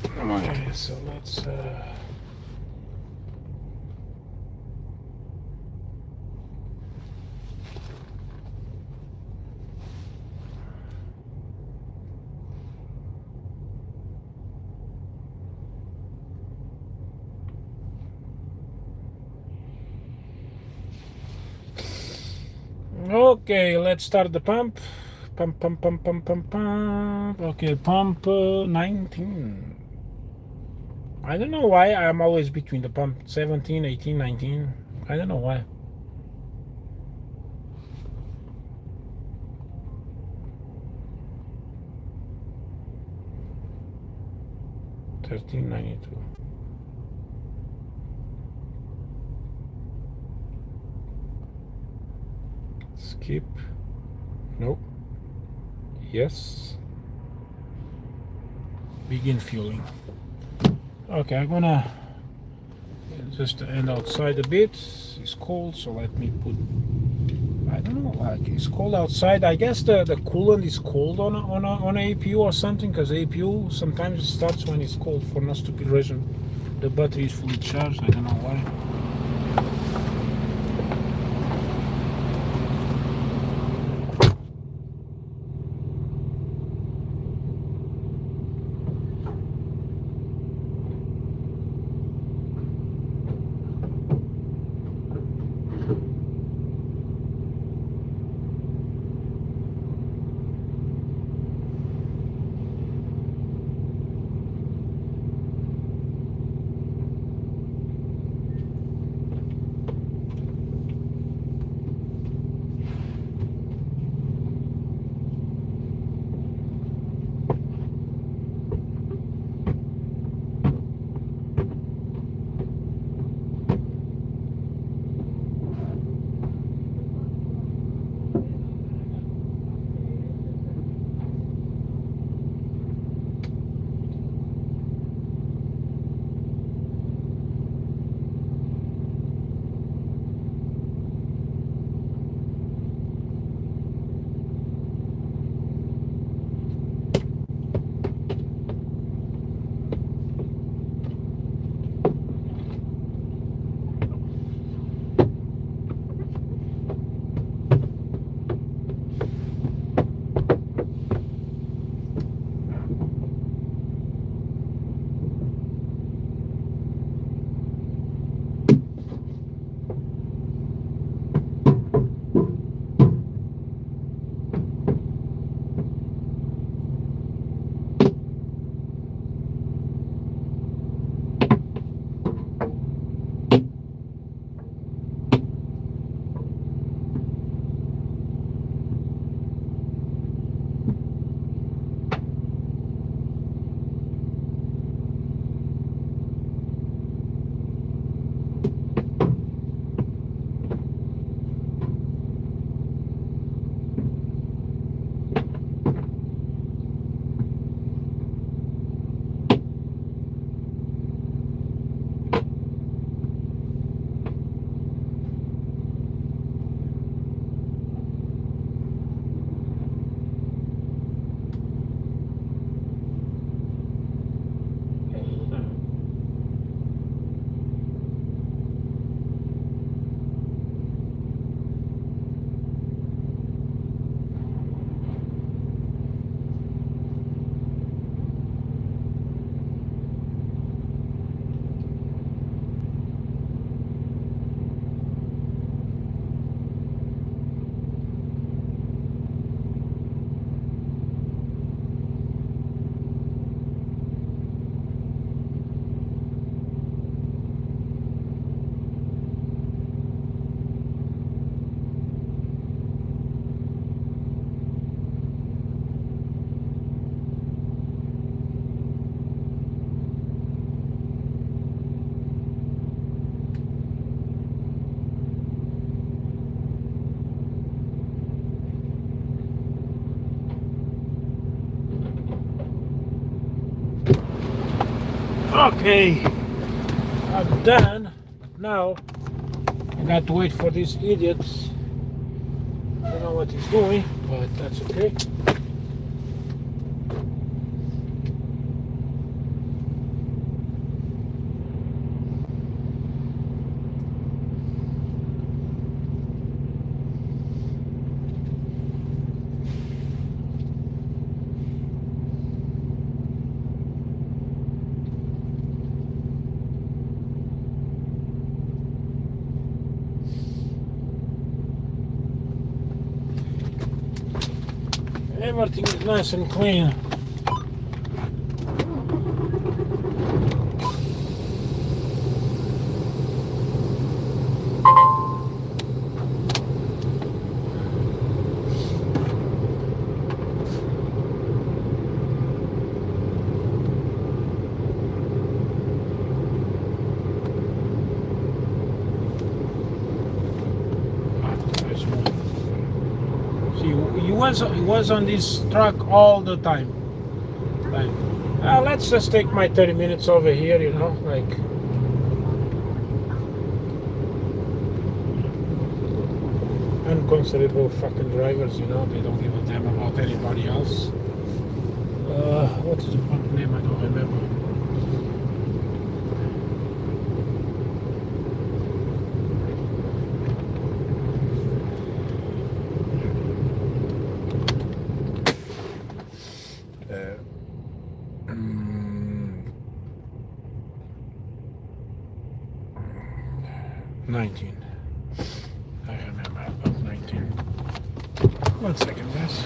Okay, so let's okay, let's start the pump. Pump, pump, pump, pump, pump, pump. Okay, pump 19. I don't know why I'm always between the pump 17, 18, 19. I don't know why. 1392. Skip. Nope. Yes. Begin fueling. Okay, I'm gonna just end outside a bit. It's cold, so let me put. I don't know. Like it's cold outside. I guess the coolant is cold on a APU or something, because APU sometimes it starts when it's cold for no stupid reason. The battery is fully charged. I don't know why. Okay, I'm done. Now I got to wait for these idiots. I don't know what he's doing, but that's okay. everything is nice and clean. He was on this truck all the time. Like, let's just take my 30 minutes over here, you know, like. Unconsiderable fucking drivers, you know, they don't give a damn about anybody else. What is the pump name? I don't remember. $19. I remember about 19. 1 second, guys.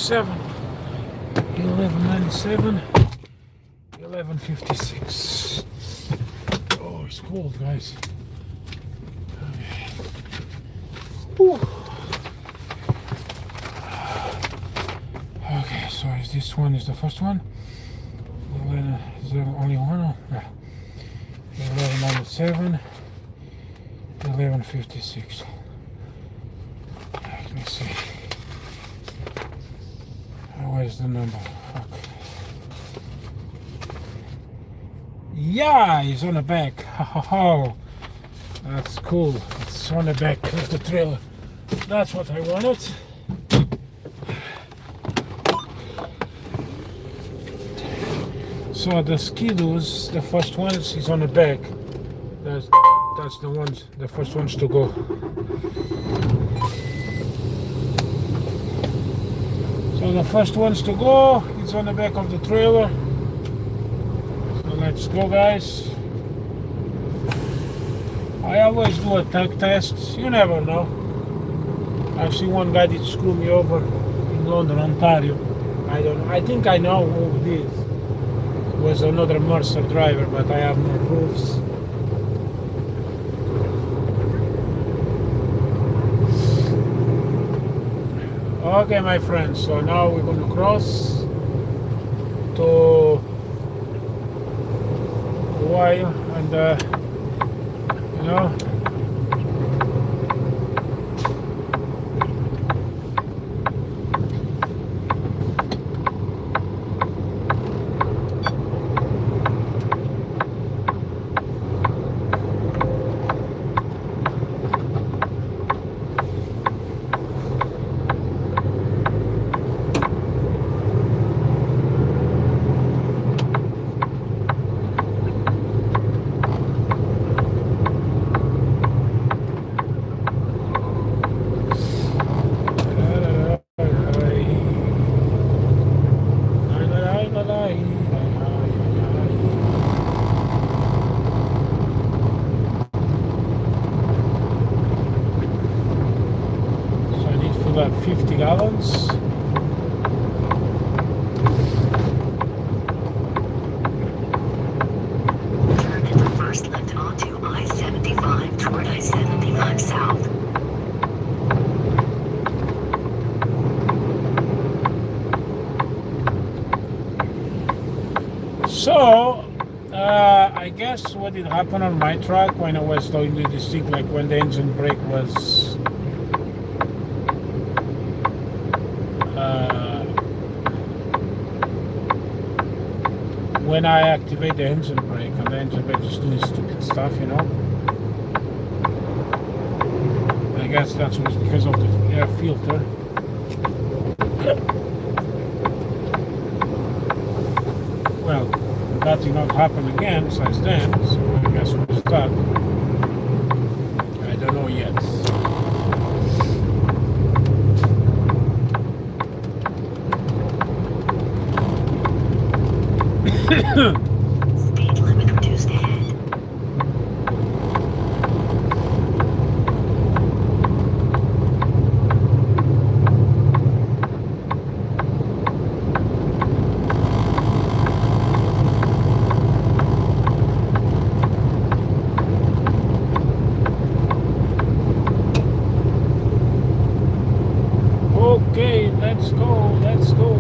$11.97, $11.56. Oh, it's cold, guys. Okay. Okay, so this one is the first one. Is there only one? Yeah. $11.97, $11.56. Let me see. Where's the number? Fuck. Yeah, it's on the back. Oh, that's cool. It's on the back of the trailer. That's what I wanted. So the skidoos, the first ones, is on the back. That's the ones, the first ones to go. So the first ones to go, it's on the back of the trailer. So let's go, guys. I always do a tug test. You never know. I've seen one guy did screw me over in London, Ontario. I think I know who did. It was another Mercer driver, but I have no proofs. Okay, my friends, so now we're going to cross to Hawaii and you know, about 50 gallons. So, I guess what did happen on my truck when I was doing this thing, like when the engine brake was uh, when I activate the engine brake and the engine brake is doing stupid stuff, you know. I guess that was because of the air filter. Well, that did not happen again since then, so I guess it was that. I don't know yet. Speed limit reduced ahead. Okay, let's go, let's go.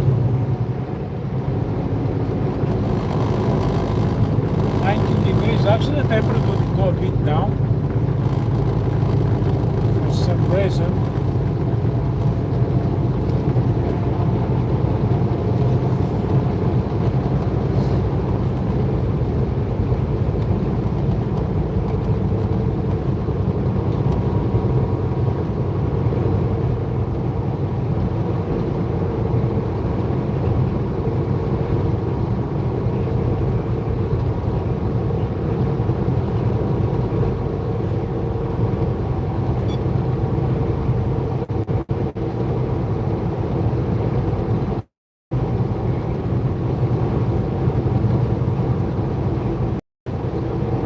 19 degrees. Actually, the temperature could go a bit down for some reason.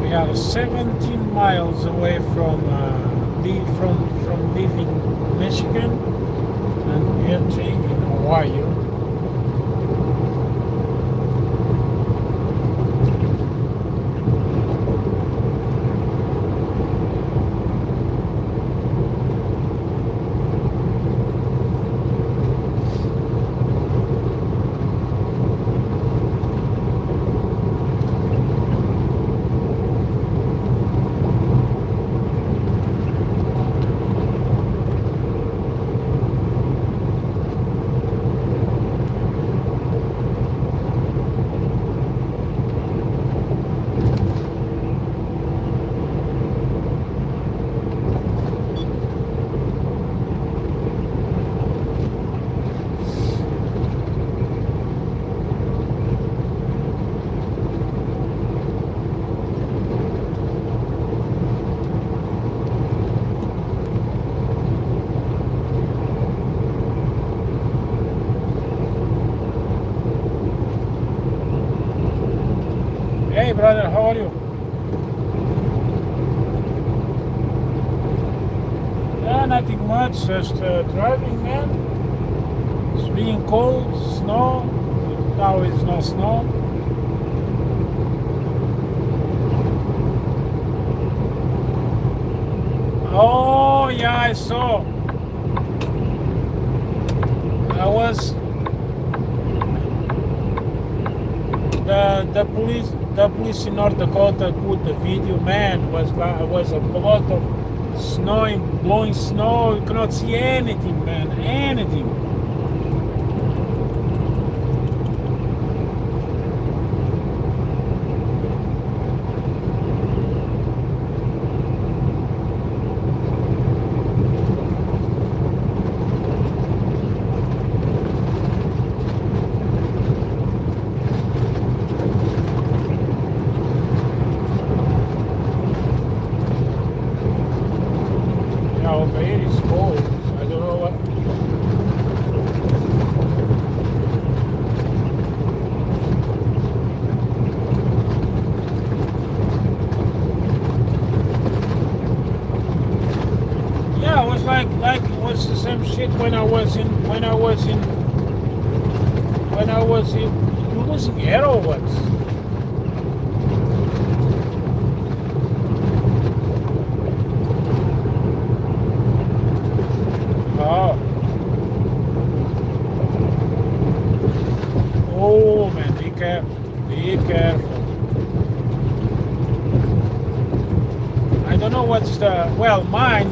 We are 17 miles away from leaving Michigan and entering in Ohio. Hey brother, how are you? Yeah, nothing much, just driving, man. It's being cold, snow. Now it's no snow. Oh yeah, I saw. I was the police in North Dakota put the video. Man, was a lot of snowing, blowing snow. You cannot see anything, man, anything. Over here is cold. I don't know what. Yeah, it was like it was the same shit when I was in you losing air or what? Oh man, be Be careful. I don't know what's the well. Mine.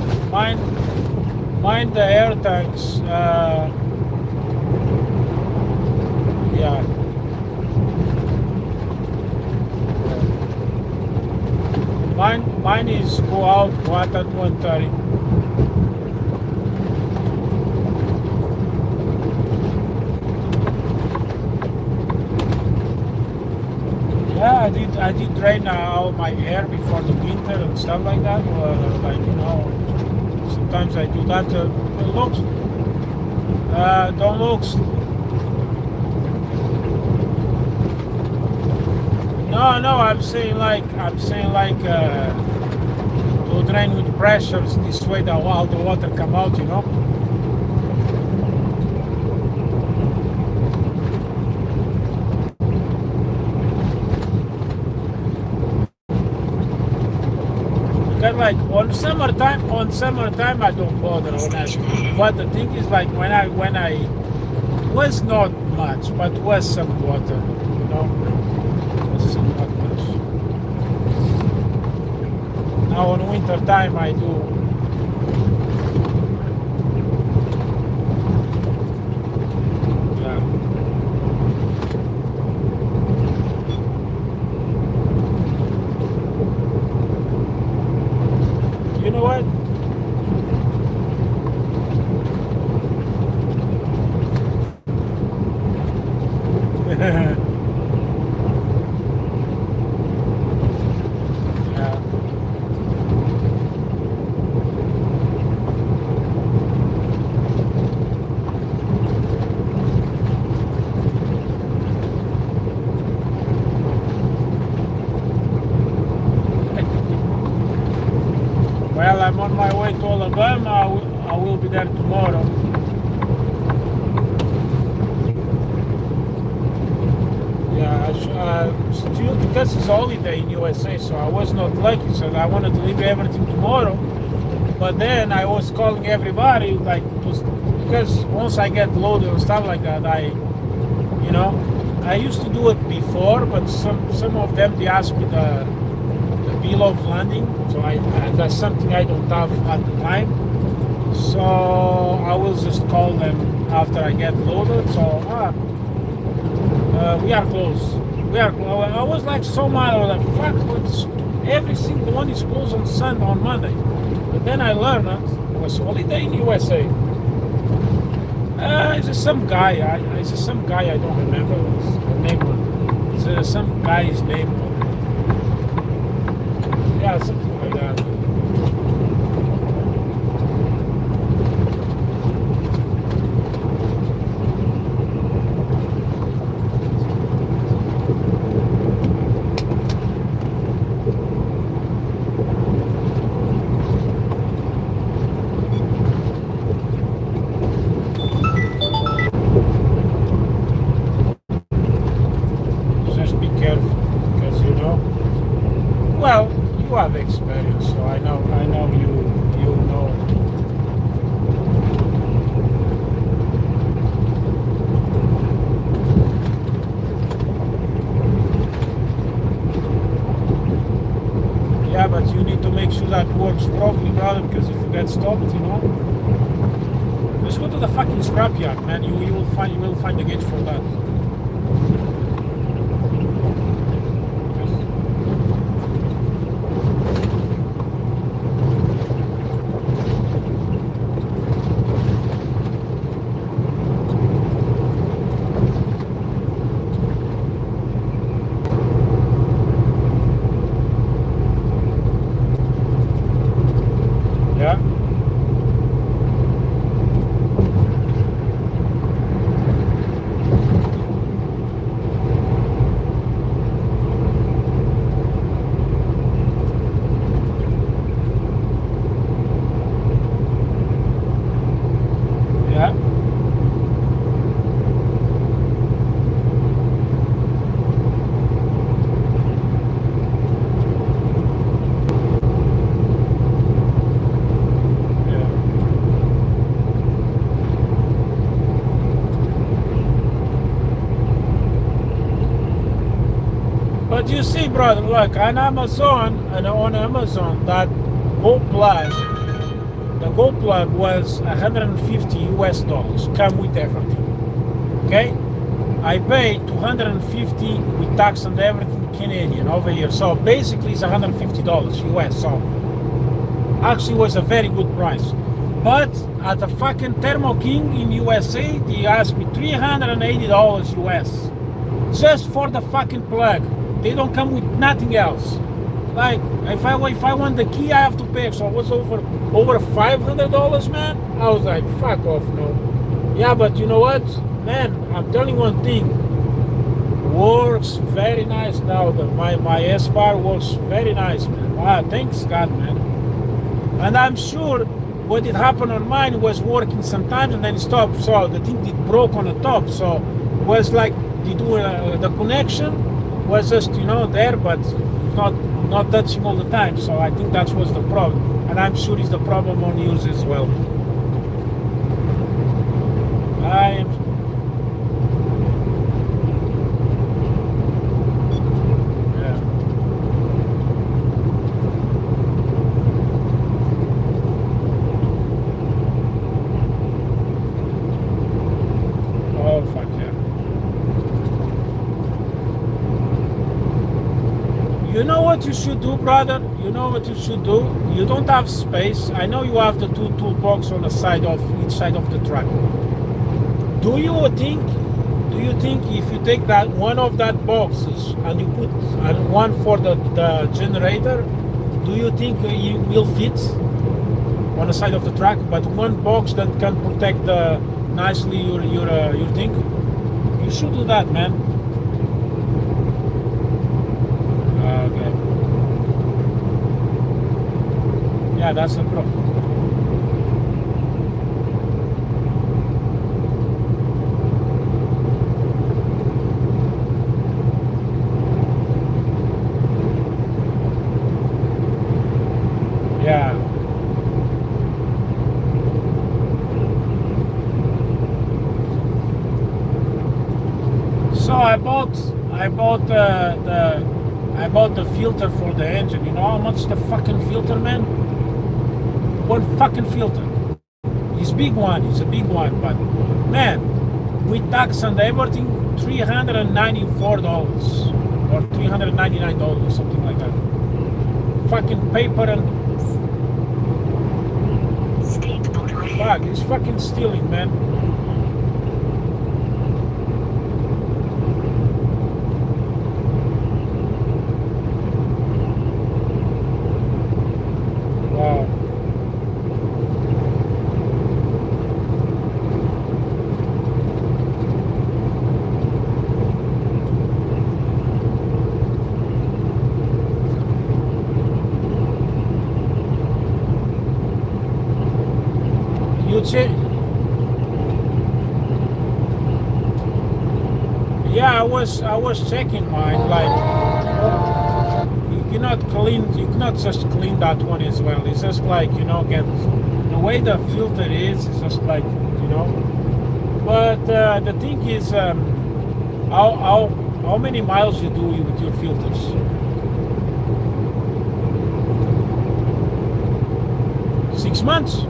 The air tanks. Yeah. Mine is go out what at 1:30. Yeah, I did drain all my air before the winter and stuff like that. Like sometimes I do that. Looks, don't looks. No, I'm saying like to drain with pressures. This way, all the water come out. Because like on summertime I don't bother on that. But the thing is like when I was not much, but was some water. Not much. Now on winter time I do. Yeah. You know what? Well, I'm on my way to Alabama. I will be there tomorrow. Yeah, still because it's holiday in USA, so I was not lucky. So I wanted to leave everything tomorrow. But then I was calling everybody, like, because once I get loaded and stuff like that, I used to do it before, but some of them they asked me the bill of landing, so that's something I don't have at the time. So I will just call them after I get loaded. So we are closed. I was like so mad. I was like, fuck, every single one is closed on Monday. But then I learned it was holiday in USA. It's just some guy. I don't remember the name. It's some guy's name. Yeah, something like that. Just be careful, because well, you have experience, so I know you know. Yeah, but you need to make sure that works properly, brother, because if you get stopped, just go to the fucking scrapyard, man. You will find the gauge for that. Yeah. But you see, brother, look, on Amazon, that gold plug, the gold plug was 150 US dollars, come with everything. Okay? I paid 250 with tax and everything Canadian over here. So basically it's $150 US. So actually was a very good price. But at the fucking Thermo King in USA, they asked me $380 US. Just for the fucking plug. They don't come with nothing else. Like if I want the key, I have to pay. So it was over $500, man. I was like, fuck off, no. Yeah, but you know what, man? I'm telling you one thing. Works very nice now. My S bar works very nice, man. Ah, thanks God, man. And I'm sure what did happen on mine was working sometimes and then it stopped. So the thing did broke on the top. So it was like they do the connection was just there, but not touching all the time. So I think that was the problem, and I'm sure it's the problem on yours as well. Oh fuck yeah. You know what you should do, brother? You know what you should do? You don't have space. I know you have the two toolbox on the side of each side of the truck. Do you think if you take that one of that boxes and you put one for the generator, do you think it will fit on the side of the truck? But one box that can protect nicely your thing. You should do that, man. Okay. Yeah, that's the problem. Yeah. So I bought the filter for the engine. You know how much the fucking filter, man? One fucking filter. It's big one. It's a big one, but man, with tax and everything, $394 or $399, something like that. Fucking paper and fuck, it's fucking stealing, man. Wow. Yeah, I was checking mine. Like you cannot just clean that one as well. It's just like get the way the filter is. It's just like But the thing is, how many miles you do with your filters? Six months.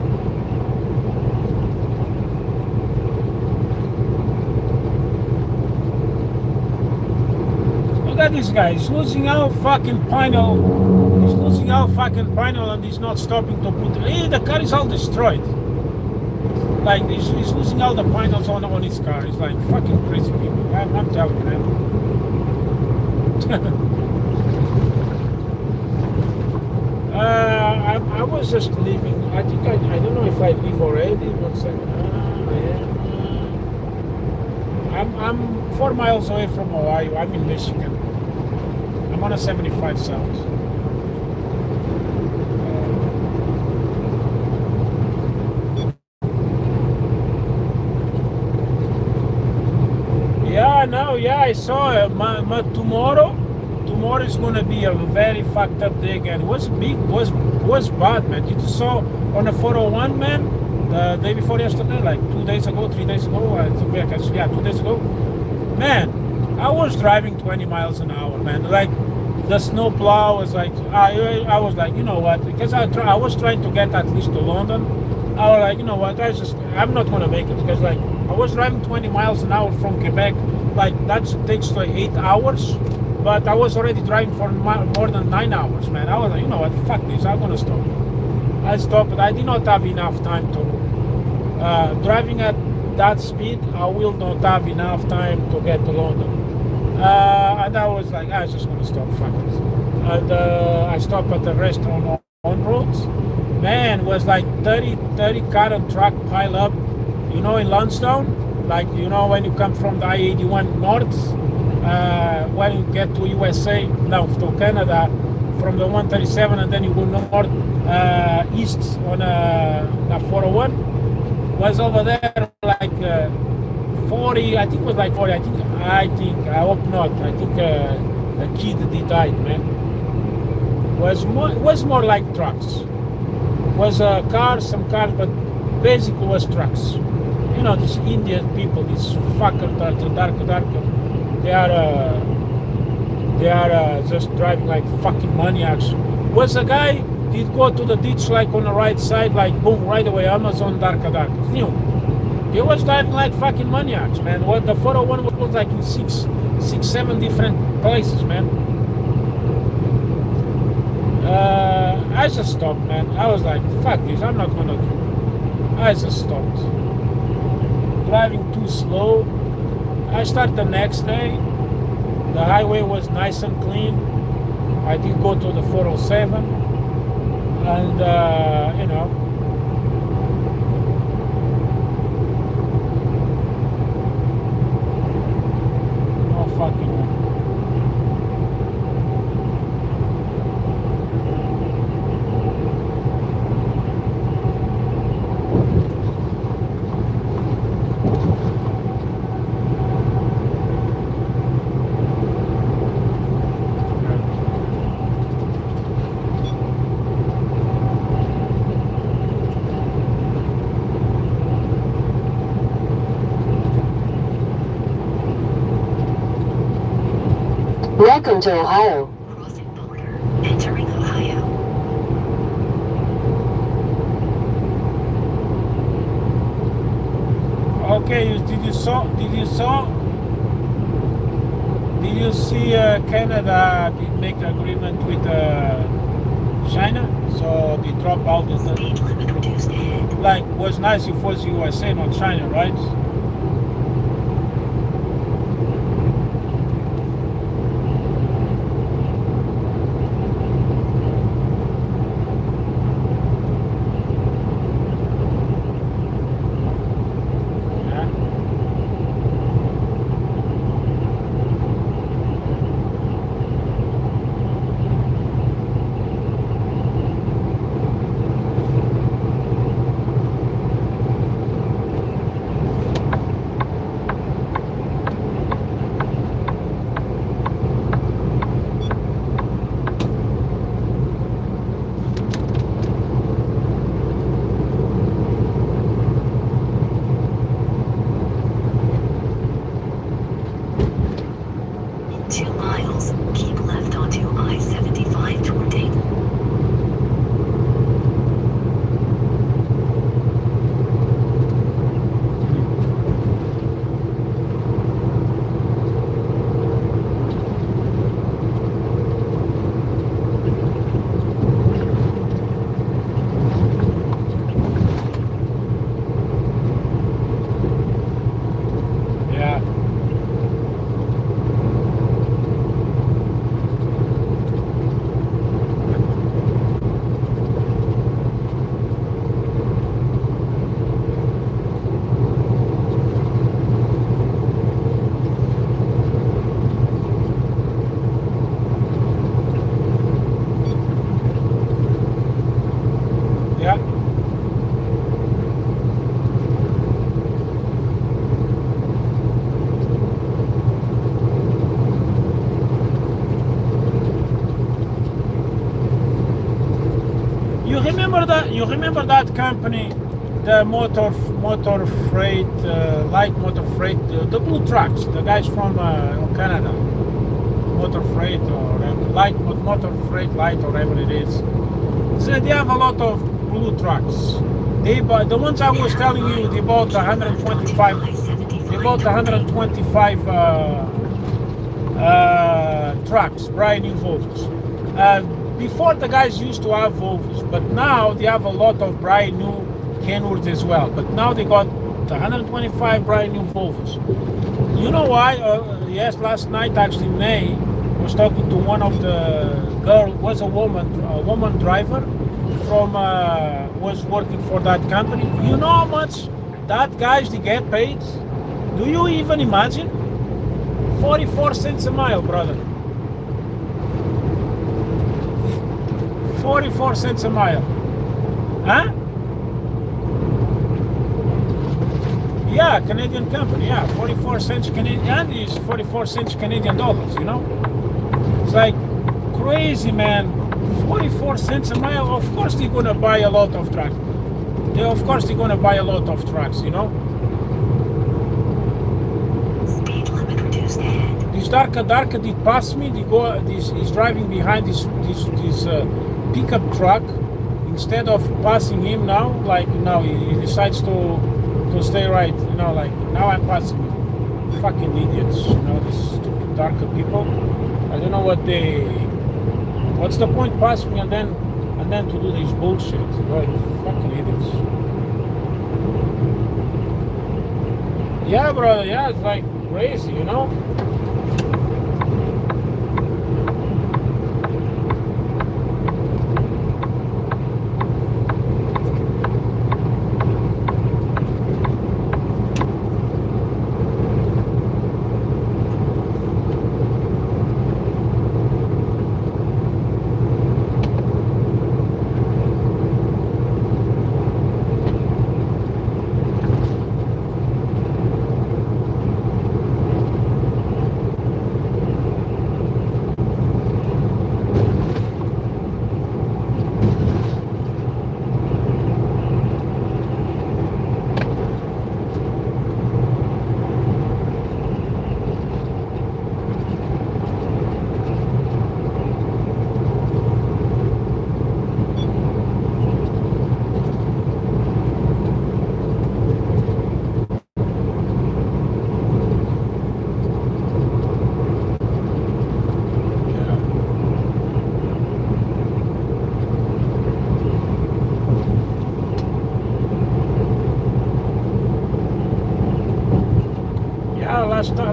Look at this guy. He's losing out fucking panel. He's losing out fucking panel and he's not stopping to put. Hey, the car is all destroyed. Like he's losing all the panels on his car. It's like fucking crazy people. I'm telling you, man. I was just leaving. I think I don't know if I leave already. 1 second. I'm 4 miles away from Ohio. I'm in Michigan. I'm on a 75 south. Yeah, I saw it. Tomorrow is gonna be a very fucked up day again. Was bad, man. You just saw on the 401, man, the day before yesterday, like 2 days ago, 3 days ago. I think 2 days ago, man. I was driving 20 miles an hour, man. Like the snow plow was like, I was like, you know what? Because I was trying to get at least to London. I was like, you know what? I'm not gonna make it because like I was driving 20 miles an hour from Quebec. Like that takes like 8 hours, but I was already driving for more than 9 hours, man. I was like, you know what? Fuck this. I'm gonna stop. I stopped. I did not have enough time to driving at that speed. I will not have enough time to get to London. And I was like, I was just gonna stop, fuck it. And I stopped at the restaurant on roads. Man, it was like 30 car and truck pile up, you know, in Lansdowne. Like, you know, when you come from the I-81 north, when you get to USA, no, to Canada, from the 137, and then you go north, east on the 401, was over there like 40, I think it was like 40, I hope not. I think a kid did die, man. Was more like trucks. Was cars, some cars, but basically was trucks. You know, these Indian people, these fuckers that are darker. They are just driving like fucking maniacs. Was a guy did go to the ditch like on the right side, like boom, right away, Amazon darker. New. He was driving like fucking maniacs, man. What the 401 was like in six, 7 different places, man. I just stopped, man. I was like, fuck this, I'm not gonna do. I just stopped. Driving too slow. I started the next day. The highway was nice and clean. I did go to the 407, and you know. Oh fucking way. Welcome to Ohio. Crossing border. Entering Ohio. Okay, did you see Canada did make agreement with China? So they drop out the Speed limit reduced ahead. like was nice if it was USA, not China, right? In 2 miles, keep left onto I-75 toward Dayton. Yeah. Yeah. You remember that company the motor freight, light motor freight, the blue trucks, the guys from Canada, motor freight or light motor freight light or whatever it is. So they have a lot of blue trucks. They bought, the ones I was telling you, they bought 125. They bought 125 trucks, brand new Volvos. Before the guys used to have Volvos, but now they have a lot of brand new Kenworths as well. But now they got 125 brand new Volvos. You know why? Yes, last night actually May was talking to one of the girl, was a woman driver from was working for that company. You know how much that guys they get paid? Do you even imagine? 44 cents a mile, brother. 44 cents a mile. Huh? Yeah, Canadian company, yeah. 44 cents Canadian, and it's 44 cents Canadian dollars, you know? It's like crazy, man. 44 cents a mile. Of course they're gonna buy a lot of trucks. Yeah, of course they're gonna buy a lot of trucks, you know? Speed limit reduced ahead. This darker did pass me. He's driving behind this pickup truck. Instead of passing him now, like now he decides to stay right. You know, like now I'm passing him. Fucking idiots. You know, these stupid darker people. I don't know what's the point passing me and then to do this bullshit. Right? Fucking idiots. Yeah, brother. Yeah, it's like crazy. You know.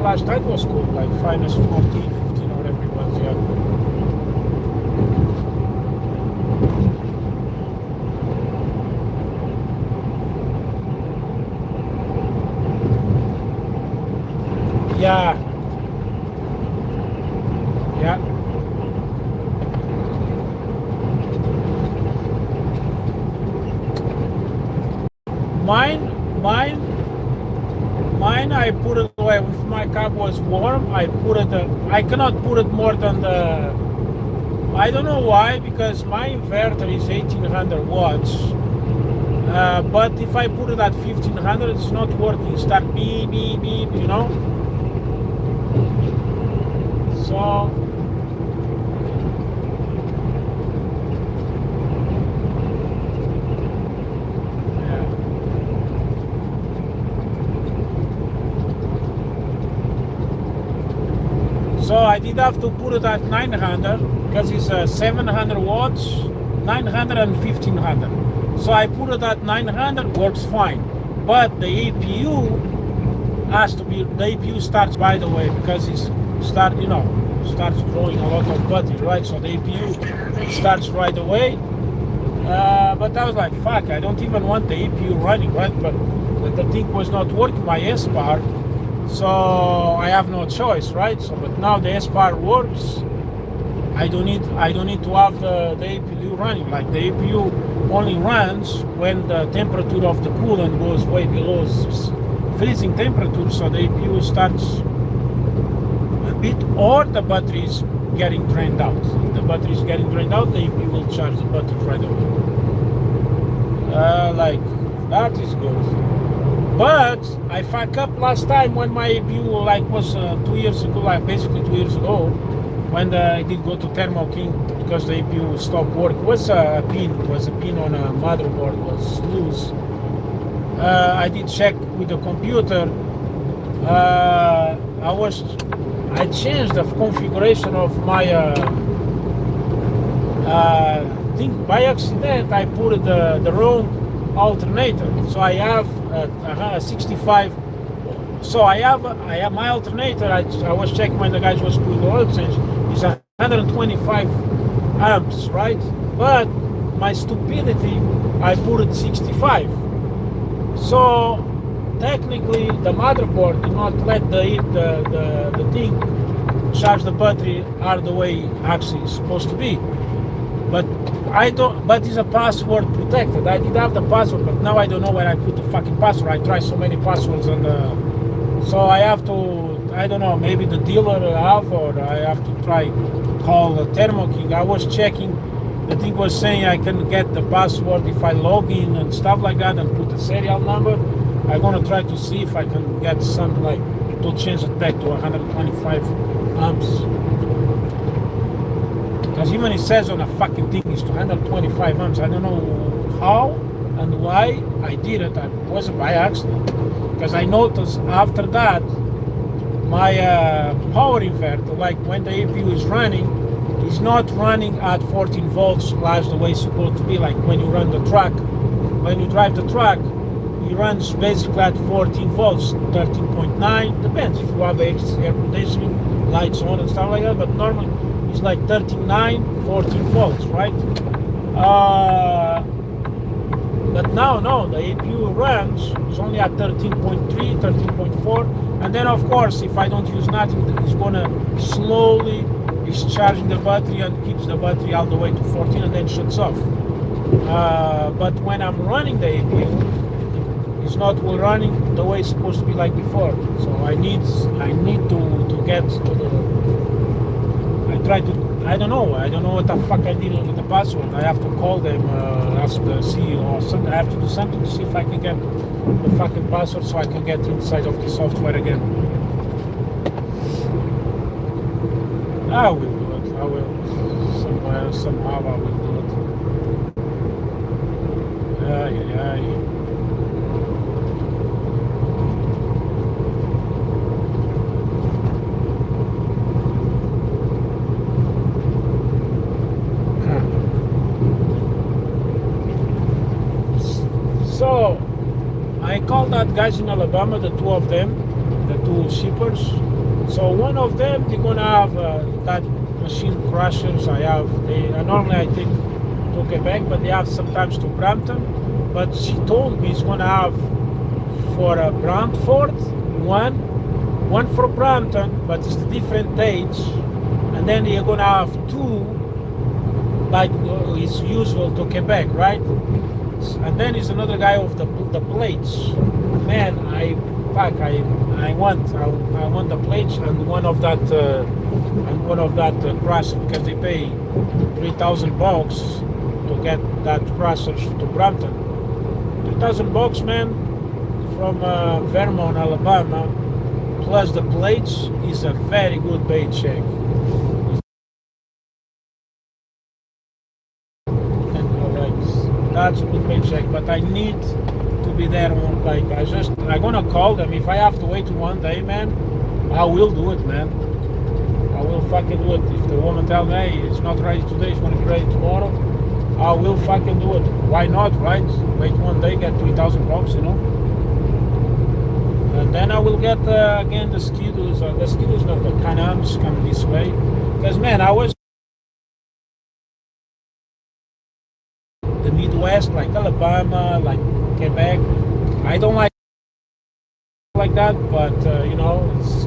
Last night was cool, like -14, 15 or whatever it was, yeah. Yeah. Yeah. Mine, I put it away. If my car was warm, I put it. I cannot put it more than the. I don't know why, because my inverter is 1800 watts. But if I put it at 1500, it's not working. Start beep beep beep, you know. So. So I did have to put it at 900 because it's 700 watts, 900 and 1500. So I put it at 900, works fine. But the APU has to be, the APU starts right away because it's starts drawing a lot of battery, right? So the APU starts right away. But I was like, fuck, I don't even want the APU running, right? But the thing was not working, my S-Bar. So I have no choice, right? So, but now the S-Bar works. I don't need to have the APU running. Like the APU only runs when the temperature of the coolant goes way below freezing temperature. So the APU starts a bit, or the battery is getting drained out. If the battery is getting drained out, the APU will charge the battery right away. Like That is good. But I fucked up last time when my APU like was 2 years ago, like basically 2 years ago, when I did go to Thermo King because the APU stopped working. It was a pin on a motherboard was loose. I did check with the computer. I changed the configuration of my thing by accident. I put the wrong alternator, so I have a 65. So I have my alternator. I was checking when the guys was doing the oil change. Is 125 amps, right? But my stupidity, I put it 65. So technically, the motherboard did not let the thing charge the battery all the way actually it's supposed to be. But I don't. But it's a password protected. I did have the password, but now I don't know where I put the fucking password. I tried so many passwords, and so I have to. I don't know. Maybe the dealer have, or I have to try call the Thermo King. I was checking. The thing was saying I can get the password if I log in and stuff like that, and put the serial number. I'm gonna try to see if I can get something like to change it back to 125 amps. Because even it says on a fucking thing it's 225 amps. I don't know how and why I did it. I wasn't by accident. Because I noticed after that my power inverter, like when the APU is running, is not running at 14 volts as the way it's supposed to be. Like when you run the truck, when you drive the truck, it runs basically at 14 volts, 13.9, depends if you have air conditioning, lights on and stuff like that, but normally it's like 39, 14 volts, right? But now, no, the APU runs is only at 13.3, 13.4, and then of course, if I don't use nothing, it's gonna slowly is charging the battery and keeps the battery all the way to 14 and then shuts off. But when I'm running the APU, it's not running the way it's supposed to be like before. So I need to get to the. I don't know what the fuck I did with the password. I have to call them, ask the CEO or something. I have to do something to see if I can get the fucking password so I can get inside of the software again. I will do it. I will. Somehow I will do it. Ay. So I called that guys in Alabama, the two of them, the two shippers. So one of them, they're gonna have that machine crushers. Normally I take to Quebec, but they have sometimes to Brampton. But she told me it's gonna have for Brantford one for Brampton, but it's different dates, and then you're gonna have two like it's usual to Quebec, right? And then is another guy of the plates. Man, I want the plates and one of that crusher, because they pay $3,000 to get that crusher to Brampton. $3,000, man, from Vermont, Alabama, plus the plates is a very good paycheck. That's a good paycheck, but I need to be there. Like I'm gonna call them. If I have to wait 1 day, man, I will do it, man. I will fucking do it. If the woman tells me, hey, it's not ready today, it's gonna be ready tomorrow, I will fucking do it. Why not, right? Wait 1 day, get $3,000, you know. And then I will get again the skidoos. The skidoos, not the Can-Ams coming this way, because man, I was. The Midwest, like Alabama, like Quebec. I don't like that, but you know, it's.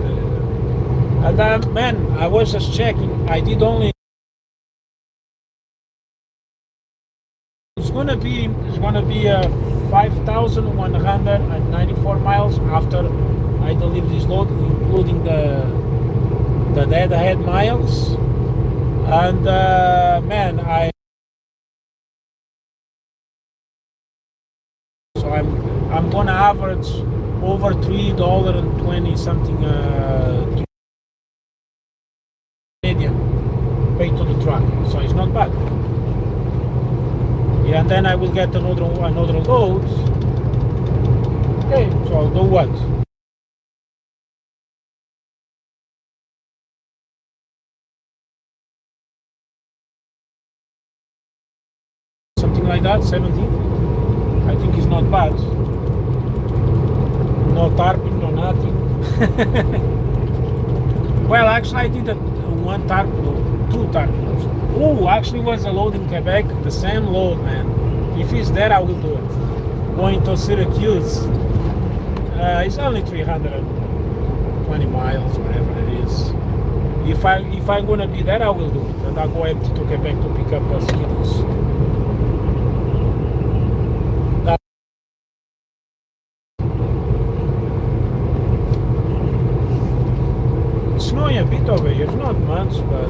And then, man, I was just checking. I did only. It's gonna be 5,194 miles after I deliver this load, including the dead ahead miles. And man, So I'm gonna average over $3.20 something Canadian pay to the truck. So it's not bad. Yeah, and then I will get another load. Okay, so I'll do what? Something like that, 17. I think it's not bad. No tarping, no nothing. Well, actually, I did one tarp load, two tarp loads. Oh, actually, was a load in Quebec, the same load, man. If it's there, I will do it. Going to Syracuse, it's only 320 miles, whatever it is. If I'm gonna be there, I will do it, and I'll go empty to Quebec to pick up skiddies. It's snowing a bit over here, not much, but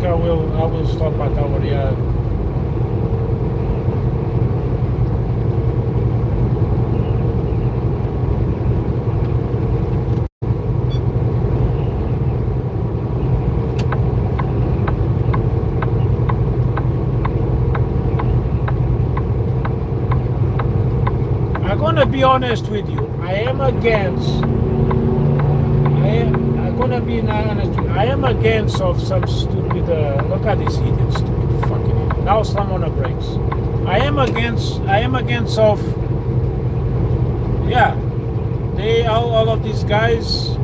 I will stop at our yard. I'm gonna be honest with you. I'm gonna be honest with you. I am against of some stupid. Look at this idiot, stupid fucking idiot. Now slam on the brakes. I am against of. Yeah, they all of these guys.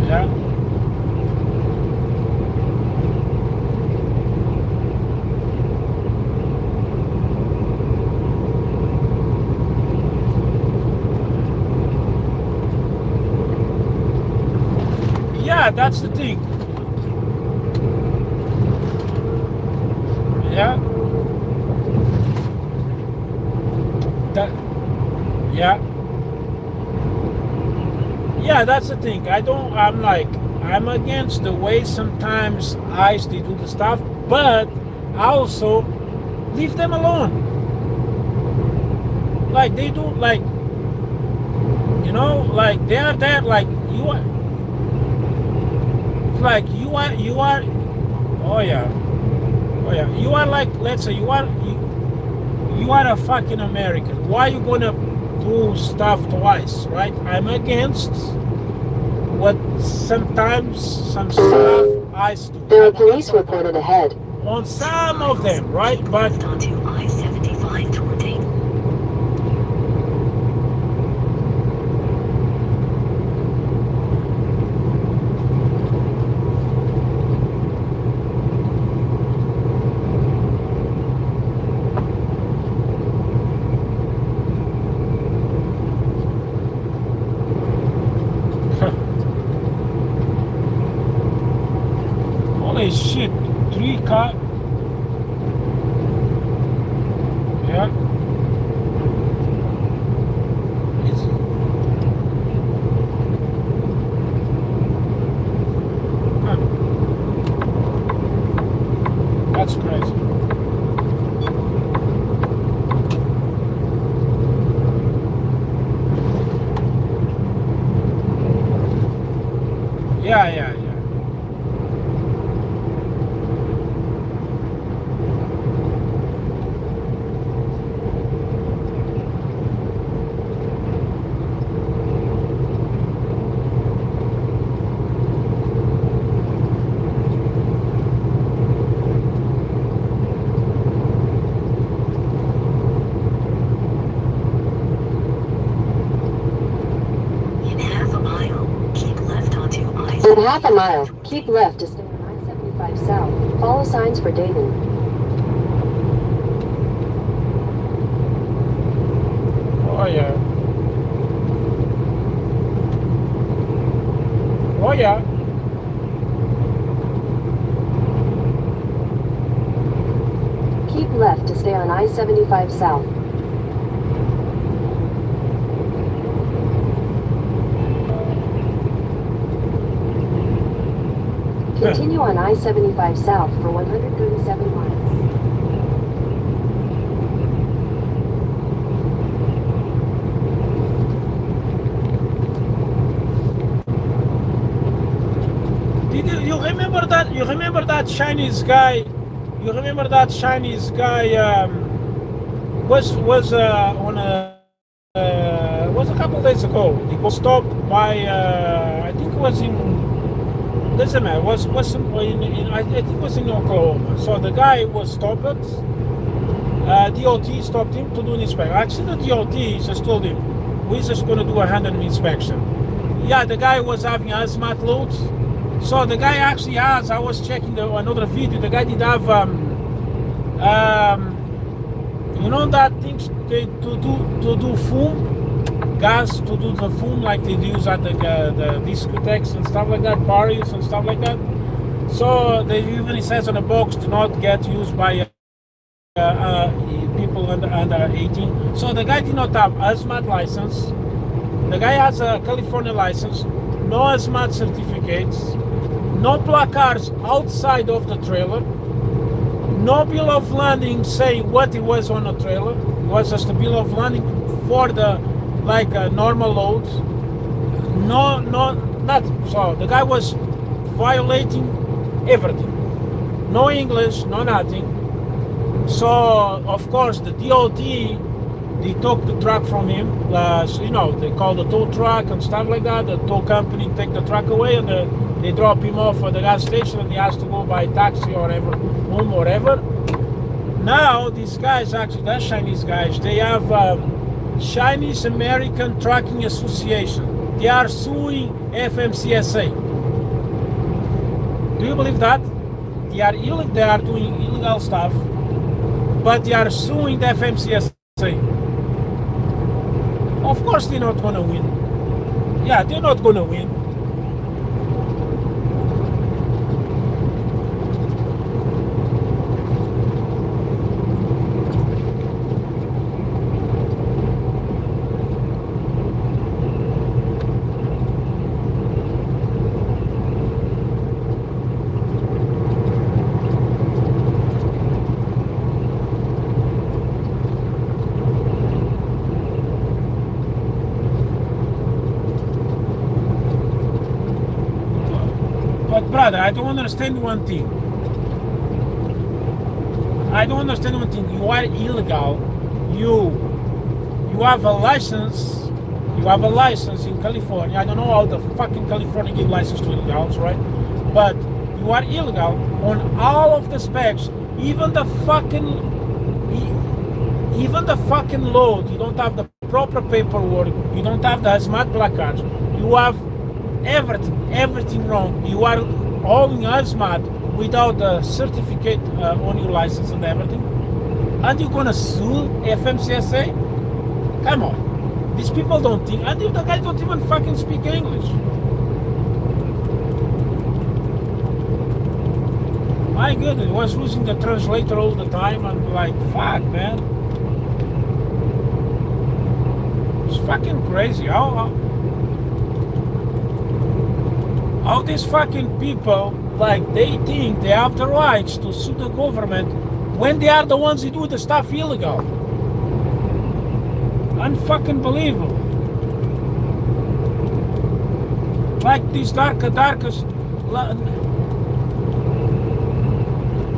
Yeah. Yeah, that's the thing. Yeah. Yeah. Yeah, that's the thing. I'm against the way sometimes ICE they do the stuff, but also leave them alone. Like they do, like, you know, like they are there, like you are. Like you are oh yeah you are, like, let's say you are a fucking American. Why are you gonna do stuff twice, right? I'm against what sometimes some stuff I do. There are police reported ahead. On some of them, right? But left onto I-75 toward Dayton. holy shit, 3 car. Yeah. It's that's crazy. Yeah. In half a mile, keep left to stay on I-75 south. Follow signs for Dayton. Oh yeah. Oh yeah. left to stay on I-75 South. Continue on I-75 South for 137 miles. You remember that? You remember that Chinese guy? You remember that Chinese guy was on a was a couple days ago. He was stopped by I think it was in doesn't matter. Was in I think it was in Oklahoma. So the guy was stopped. DOT stopped him to do an inspection. Actually, the DOT just told him, "We're just going to do a random inspection." Yeah, the guy was having hazmat loads. So the guy actually has. I was checking another video. The guy did have you know that things to do foam, gas to do the foam like they use at the discotheques and stuff like that, bars and stuff like that. So they even says on the box, do not get used by people under 18. So the guy did not have hazmat license. The guy has a California license, no hazmat certificates, no placards outside of the trailer, no bill of landing saying what it was on the trailer. It was just a bill of landing for the normal loads. No, nothing. So the guy was violating everything. No English, no nothing. So of course the DOT, they took the truck from him. So, you know, they call the tow truck and stuff like that. The tow company take the truck away and they drop him off at the gas station and he has to go by taxi or whatever, home or whatever. Now these guys, actually, the Chinese guys, they have Chinese American Trucking Association. They are suing FMCSA. Do you believe that? They are doing illegal stuff, but they are suing the FMCSA. Of course they're not gonna win. Yeah, they're not gonna win. But brother, I don't understand one thing. You are illegal. You have a license. You have a license in California. I don't know how the fucking California give license to illegals, right? But you are illegal on all of the specs. Even the fucking load. You don't have the proper paperwork. You don't have the hazmat placards. You have everything wrong. You are hauling hazmat without a certificate on your license and everything, and you're gonna sue FMCSA? Come on, these people don't think, and the guys don't even fucking speak English. My goodness, I was losing the translator all the time, and like, fuck, man, it's fucking crazy. How these fucking people, like, they think they have the rights to sue the government when they are the ones who do the stuff illegal. Unfucking believable. Like these darkest.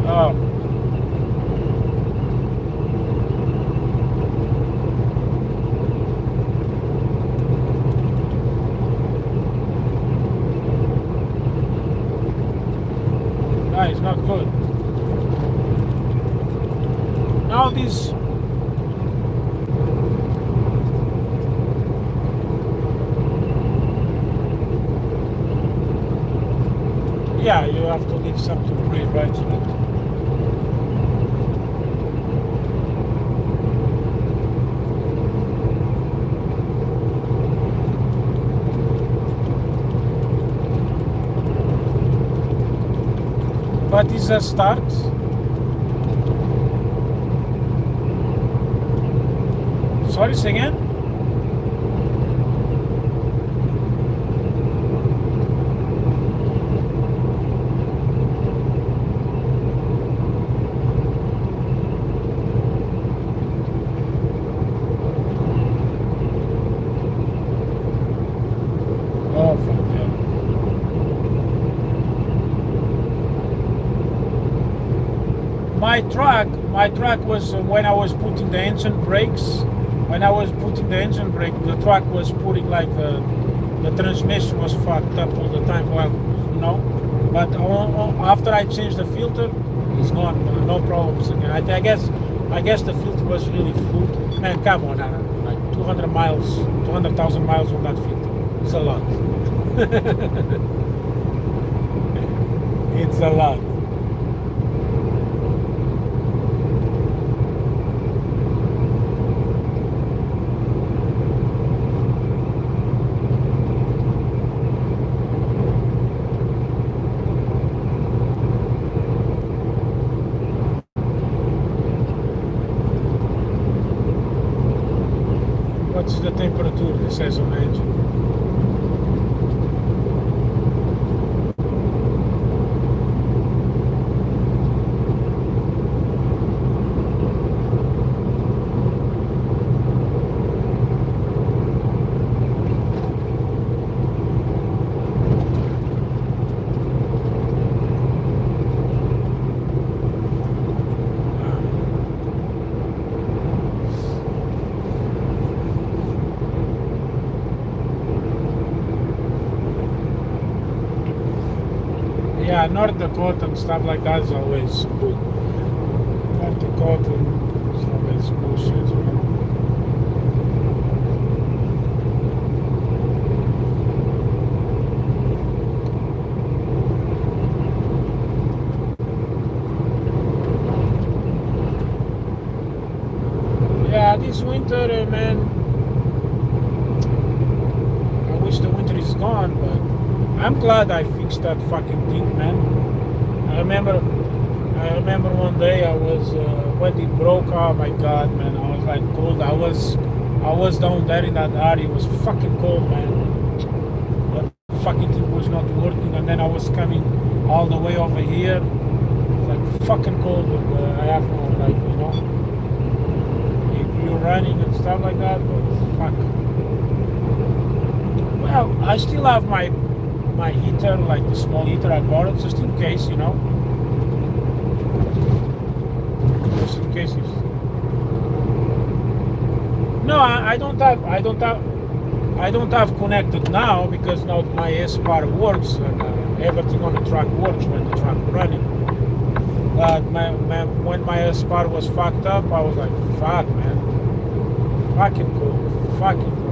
Oh. It's not good. Now this yeah, you have to leave some to breathe, right? But it's a start. Sorry, say again? Oh, fuck yeah. My truck was when I was putting the engine brakes. When I was putting the engine brake, the truck was putting like the transmission was fucked up all the time. Well, you know, but after I changed the filter, it's gone. No problems again. I guess the filter was really fluid. Man, come on, like 200 miles, 200,000 miles on that filter. It's a lot. It's a lot. What's the temperature that says on the engine? Yeah, North Dakota and stuff like that is always good. North Dakota is always bullshit, you know. Yeah, this winter, man, I wish the winter is gone, but I'm glad I fixed that fucking thing, man. I remember one day I was when it broke. Oh my god, man! I was like cold. I was down there in that area. It was fucking cold, man. The fucking thing was not working, and then I was coming all the way over here. It's like fucking cold. I have no, like, you know, if you're running and stuff like that, but fuck. Well, I still have my heater, like the small heater I bought it just in case, you know. Just in case it's... No, I don't have connected now because now my S-Bar works and everything on the truck works when the truck running. But when my S-Bar was fucked up, I was like, fuck, man. Fucking cool. Fucking cool.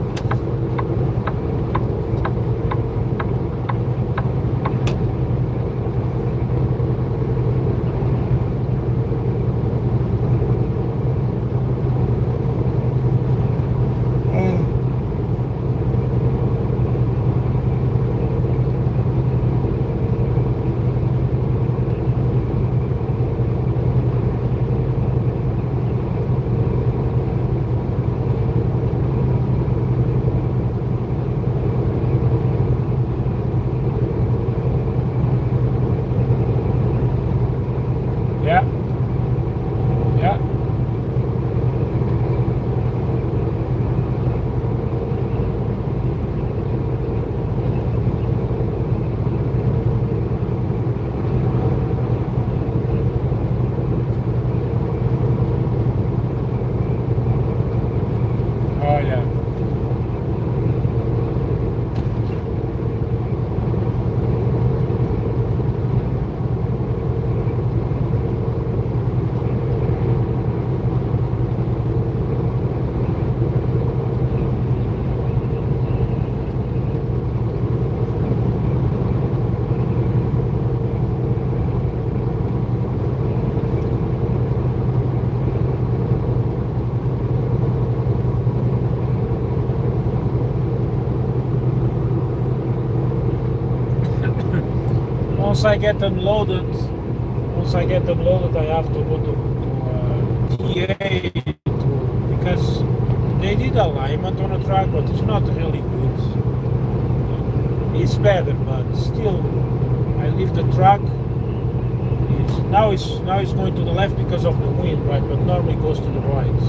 Yeah. Yeah. Oh yeah. Once I get them loaded, I have to go to TA because they did alignment on a truck, but it's not really good. It's better, but still, I leave the truck. Now it's going to the left because of the wind, right? But normally it goes to the right.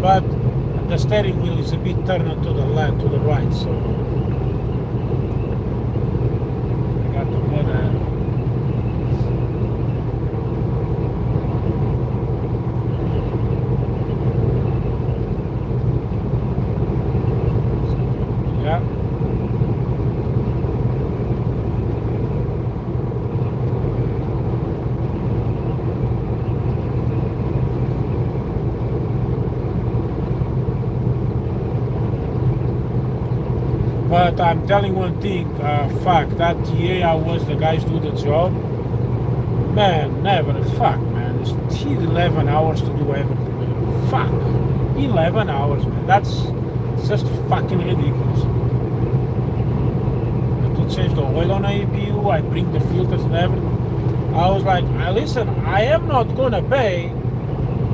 But the steering wheel is a bit turned to the left, to the right, so I got to put yeah. But I'm telling one thing, fuck, that TA hours the guys do the job, man, never, fuck, man, it's 11 hours to do everything, man. Fuck, 11 hours, man, that's just fucking ridiculous. To change the oil on APU, I bring the filters and everything. I was like, listen, I am not gonna pay.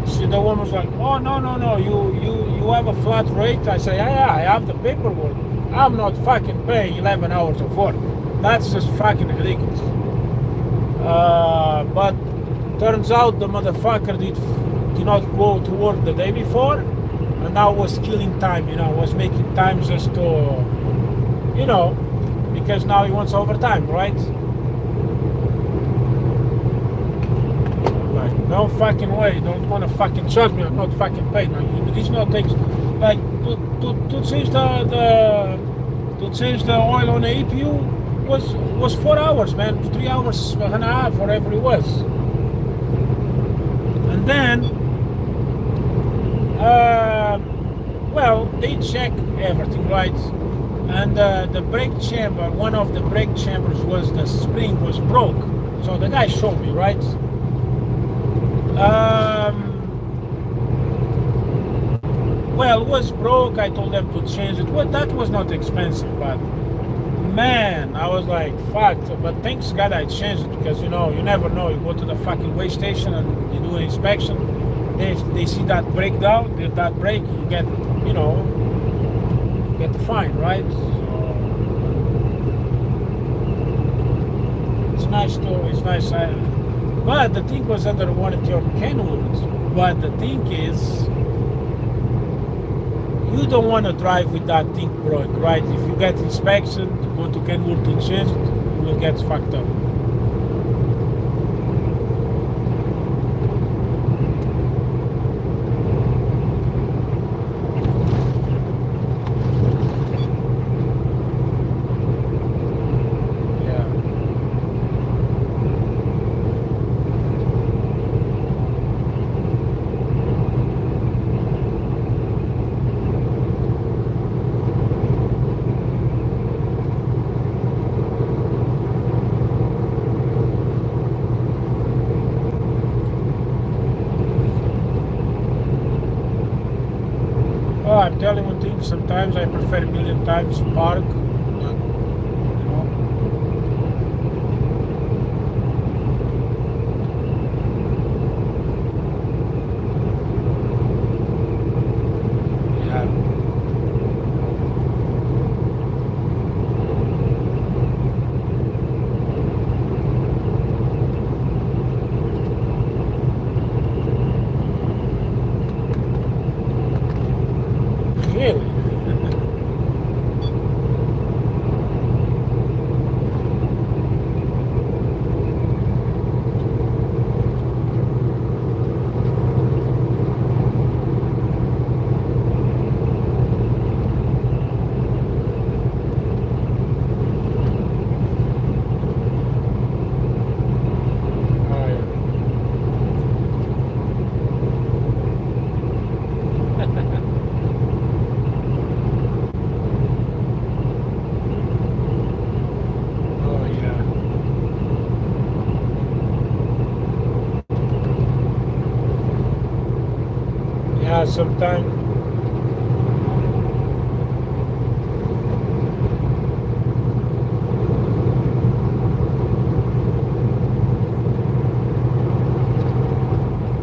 See, the woman was like, oh, no, you have a flat rate? I say, yeah, I have the paperwork. I'm not fucking paying 11 hours of work. That's just fucking ridiculous. But turns out the motherfucker did not go to work the day before, and now was killing time, was making time just to, because now he wants overtime, right? Like, no fucking way, don't wanna fucking charge me, I'm not fucking paid. Now, this not takes, like, to change the oil on the APU was 4 hours, man, 3 hours and a half, whatever it was. And then, well, they check everything, right? And the brake chamber, one of the brake chambers the spring was broke. So the guy showed me, right? Well, it was broke. I told them to change it. Well, that was not expensive, but man, I was like, fuck. But thanks God I changed it, because you never know. You go to the fucking weigh station and you do an inspection. They see that breakdown, that brake, you get, get the fine, right? So it's nice. But the thing was under warranty on Kenwood. But the thing is, you don't want to drive with that thing broke, right? If you get inspection, you go to Kenwood to change it, you will get fucked up. I'm telling you one thing, sometimes I prefer a million times park. Sometimes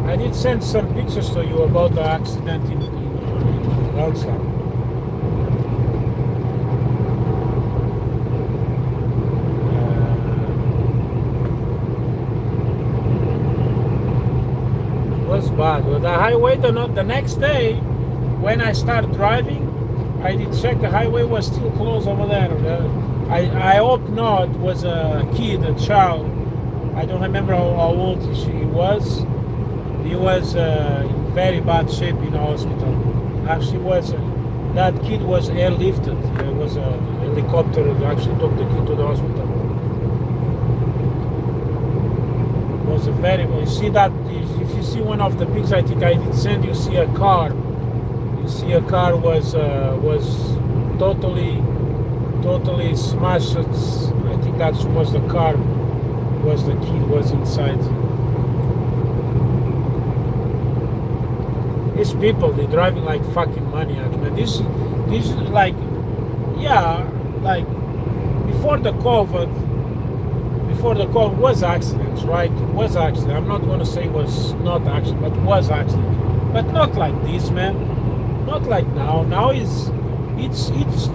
I did send some pictures to you about the accident in Landstar. Was bad. Well, the highway, the next day, when I started driving, I did check the highway was still closed over there. I hope not. Was a kid, a child. I don't remember how old he was. He was in very bad shape in the hospital. Actually, that kid was airlifted. There was a helicopter that actually took the kid to the hospital. Was a very. You see that? If you see one of the pics, I think I did send you. See a car. You see a car was totally smashed. I think that was the car. Was the kid was inside. These people, they're driving like fucking maniacs, man. This is like, yeah, like before the COVID was accidents, right? Was accident. I'm not gonna say was not accident, but was accident. But not like this, man. Not like now. Now it's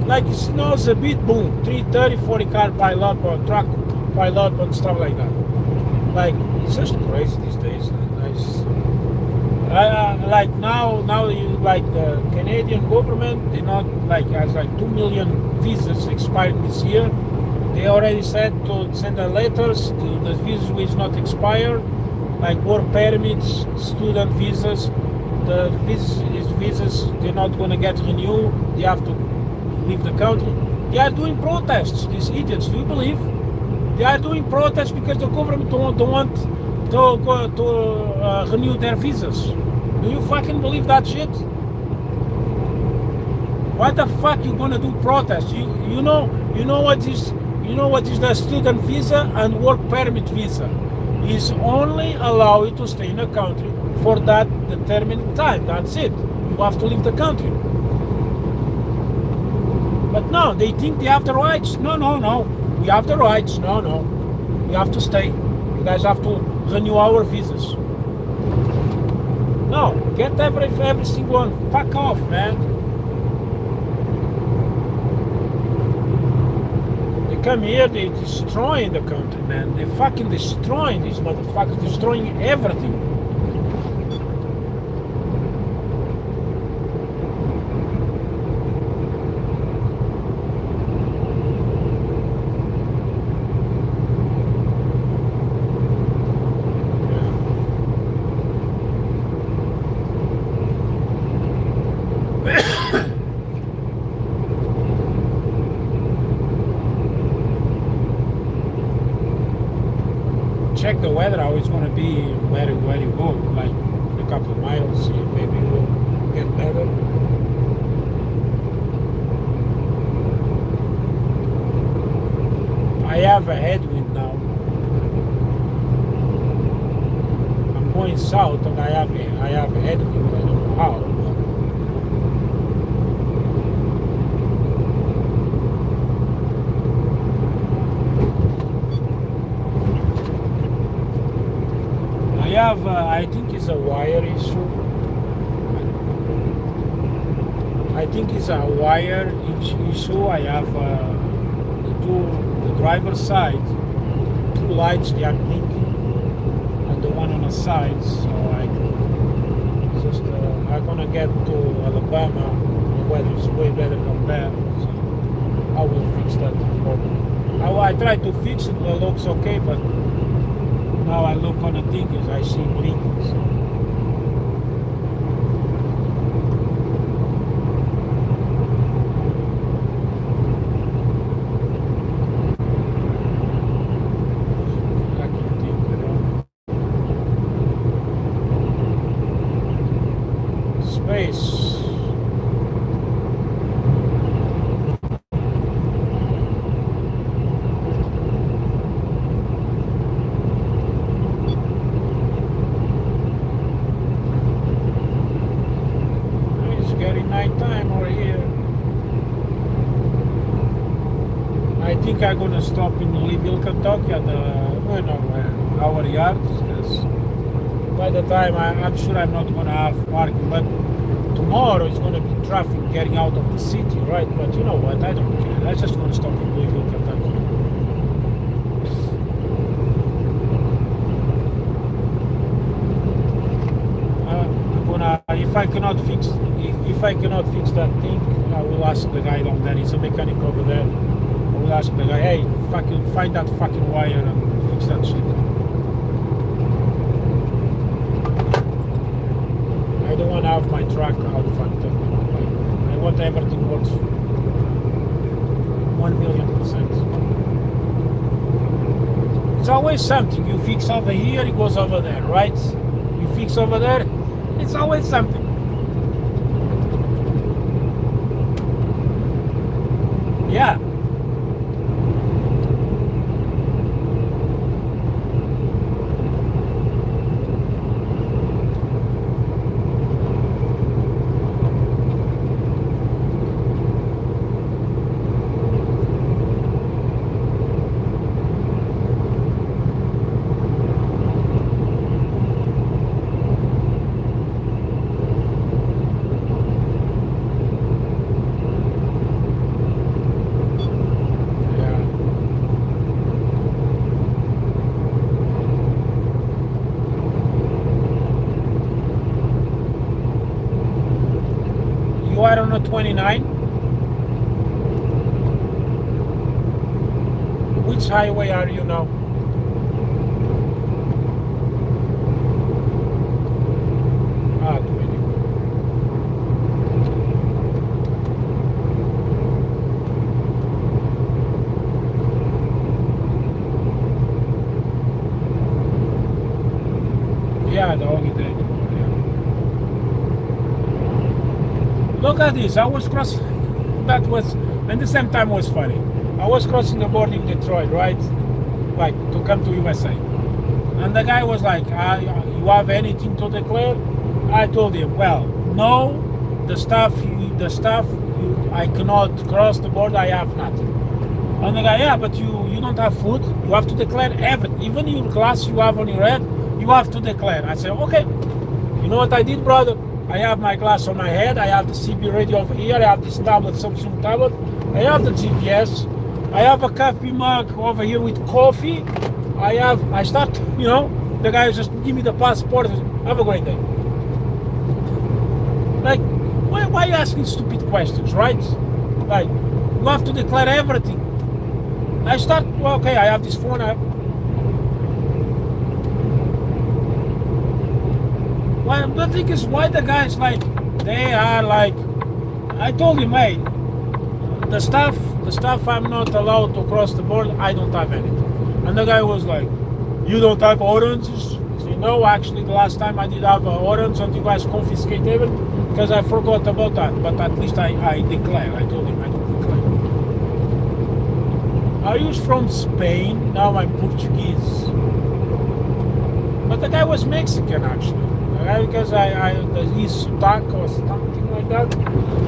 like it snows a bit, boom, 30, 40 car pile up or truck pile up and stuff like that. Like it's just crazy these days. Like now you like the Canadian government, they not like has like 2 million visas expired this year. They already said to send the letters to the visas which not expired, like work permits, student visas. The visas they're not gonna get renewed. They have to leave the country. They are doing protests. These idiots. Do you believe? They are doing protests because the government don't want to renew their visas. Do you fucking believe that shit? What the fuck you gonna do protest? You know what is the student visa and work permit visa? Is only allow you to stay in a country for that determined time. That's it. You have to leave the country. But no, they think they have the rights. No. We have the rights. No. We have to stay. You guys have to renew our visas. No, get every single one. Fuck off, man. They come here, they destroying the country, man. They fucking destroying these motherfuckers, destroying everything. Check the weather, how it's going to be where you go, like a couple of miles, maybe it will get better. I have a headwind now. I'm going south and I have a headwind, I don't know how. I think it's a wire issue. I think it's a wire issue. I have the driver's side, 2 lights they are blinking, and the one on the side. So I'm gonna get to Alabama. The weather is way better than there. So I will fix that problem. I tried to fix it. It looks okay, but now I look on the thing as I see blinking. So. I can think it out. Space. I think I'm gonna stop in Louisville, Kentucky at our yard. by the time I'm sure I'm not gonna have parking, but tomorrow is gonna be traffic getting out of the city, right? But you know what? I don't care. I'm just gonna stop in Louisville, Kentucky. I'm gonna if I cannot fix that thing, I will ask the guy down there. He's a mechanic over there. I will ask the guy, hey, fucking find that fucking wire and fix that shit. I don't want to have my truck out fucked up. I want everything works 1,000,000%. It's always something. You fix over here, it goes over there, right? You fix over there, it's always something. Yeah. You are on a 29? Which highway are you now? Ah, 20. Yeah, the holiday. Look at this, I was crossing, that was, and the same time was funny. I was crossing the border in Detroit, right? Like, to come to USA. And the guy was like, you have anything to declare? I told him, well, no, I cannot cross the border, I have nothing. And the guy, yeah, but you don't have food, you have to declare everything. Even your glass you have on your head, you have to declare. I said, okay, you know what I did, brother? I have my glass on my head, I have the CB radio over here, I have this tablet, Samsung tablet, I have the GPS, I have a coffee mug over here with coffee, I start, you know, the guy just give me the passport, have a great day. Like, why are you asking stupid questions, right? Like, you have to declare everything. I start, well, okay, I have this phone, well, the thing is, why the guys like, they are like, I told him, hey, the stuff I'm not allowed to cross the border, I don't have anything. And the guy was like, you don't have oranges? I said, no, actually the last time I did have orange and you guys confiscated everything because I forgot about that. But at least I declare. I told him I don't declare. Are you from Spain? Now I'm Portuguese. But the guy was Mexican actually. Because he's stuck or something like that.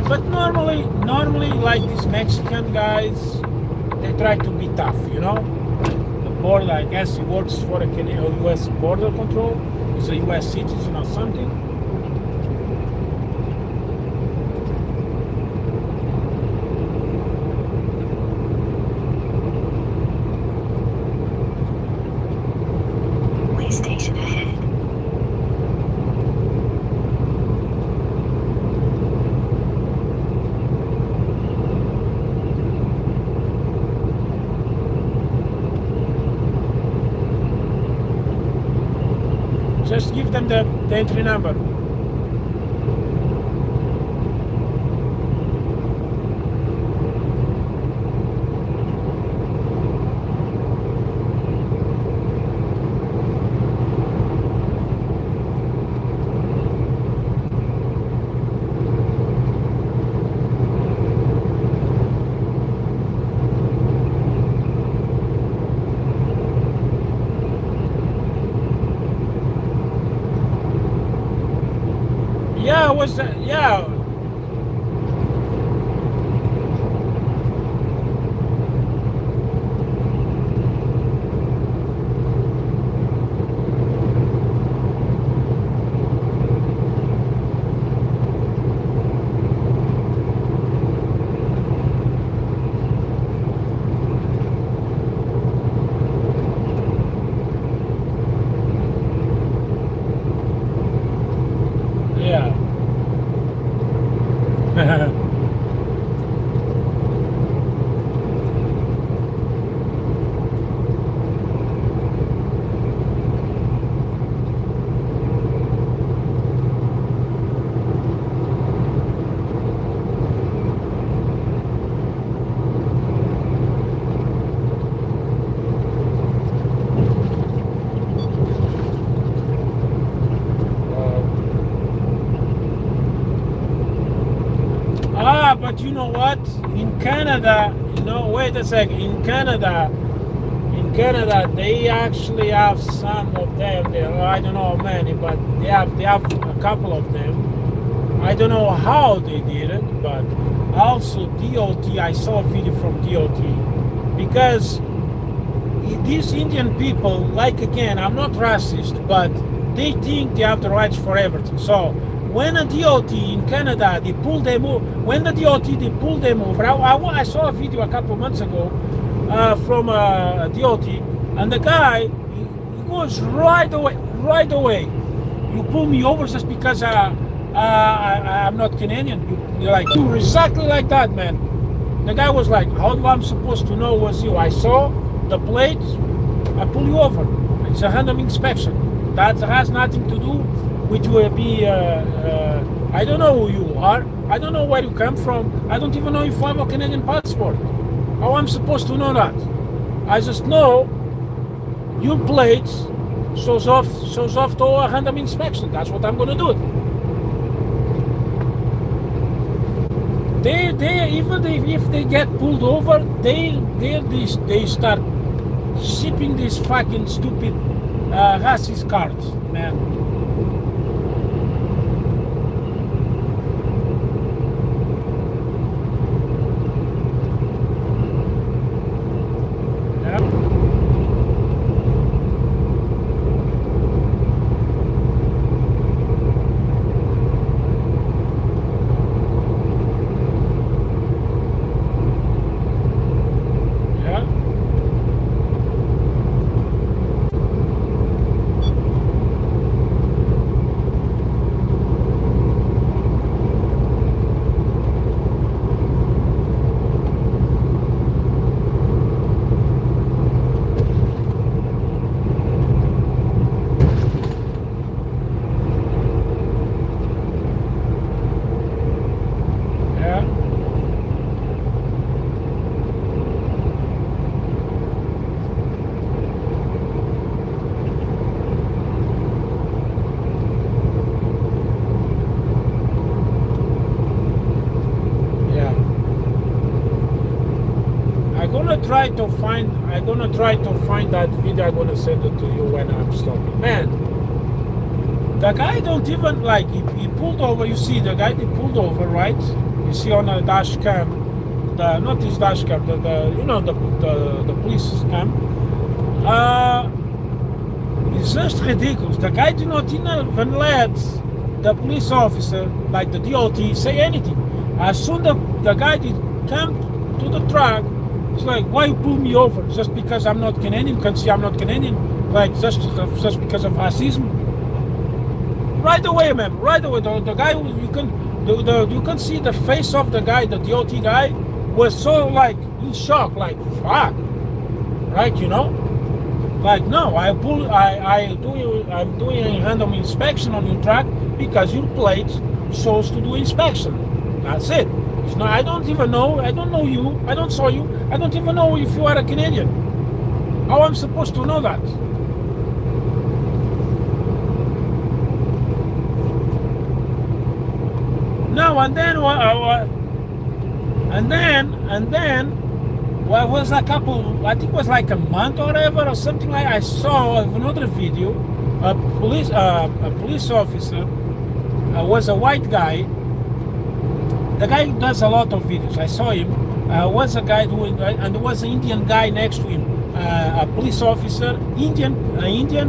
But normally like these Mexican guys, they try to be tough, you know. The border, I guess he works for a U.S. border control. He's a U.S. citizen or something. Way station ahead. Just give them the entry number. Yeah, was that? Yeah. But you know what? In Canada, wait a second. In Canada, they actually have some of them. I don't know how many, but they have a couple of them. I don't know how they did it, but also DOT. I saw a video from DOT because these Indian people, like again, I'm not racist, but they think they have the rights for everything. So when a DOT in Canada, they pull them over. When the DOT, they pull them over. I saw a video a couple of months ago from a DOT, and the guy, he goes right away. You pull me over just because I'm not Canadian. You're like, exactly like that, man. The guy was like, how am I supposed to know it was you? I saw the plate, I pull you over. It's a random inspection. That has nothing to do with you be, I don't know who you are. I don't know where you come from. I don't even know if I have a Canadian passport. How am I supposed to know that? I just know your plate shows off to a random inspection. That's what I'm gonna do. They even if they get pulled over, they start shipping these fucking stupid racist cards, man. I'm gonna try to find that video. I'm gonna send it to you when I'm stopping. Man, the guy don't even like he pulled over. You see the guy he pulled over, right? You see on the dash cam, not his dash cam, the police cam. It's just ridiculous. The guy did not even let the police officer, like the DOT, say anything. As soon the guy did come to the truck, it's like, why you pull me over? Just because I'm not Canadian? Can see I'm not Canadian? Like just because of racism? Right away, man. Right away. The guy, you can see the face of the guy, the DOT guy, was so like in shock, like fuck, right? Like no, I'm doing a random inspection on your truck because your plate shows to do inspection. That's it. It's not, I don't even know. I don't know you. I don't saw you. I don't even know if you are a Canadian. How am I supposed to know that? No, and then well, it was a couple. I think it was like a month or whatever, or something like. I saw another video. A police officer was a white guy. The guy does a lot of videos. I saw him. Was a guy doing, and there was an Indian guy next to him, a police officer, Indian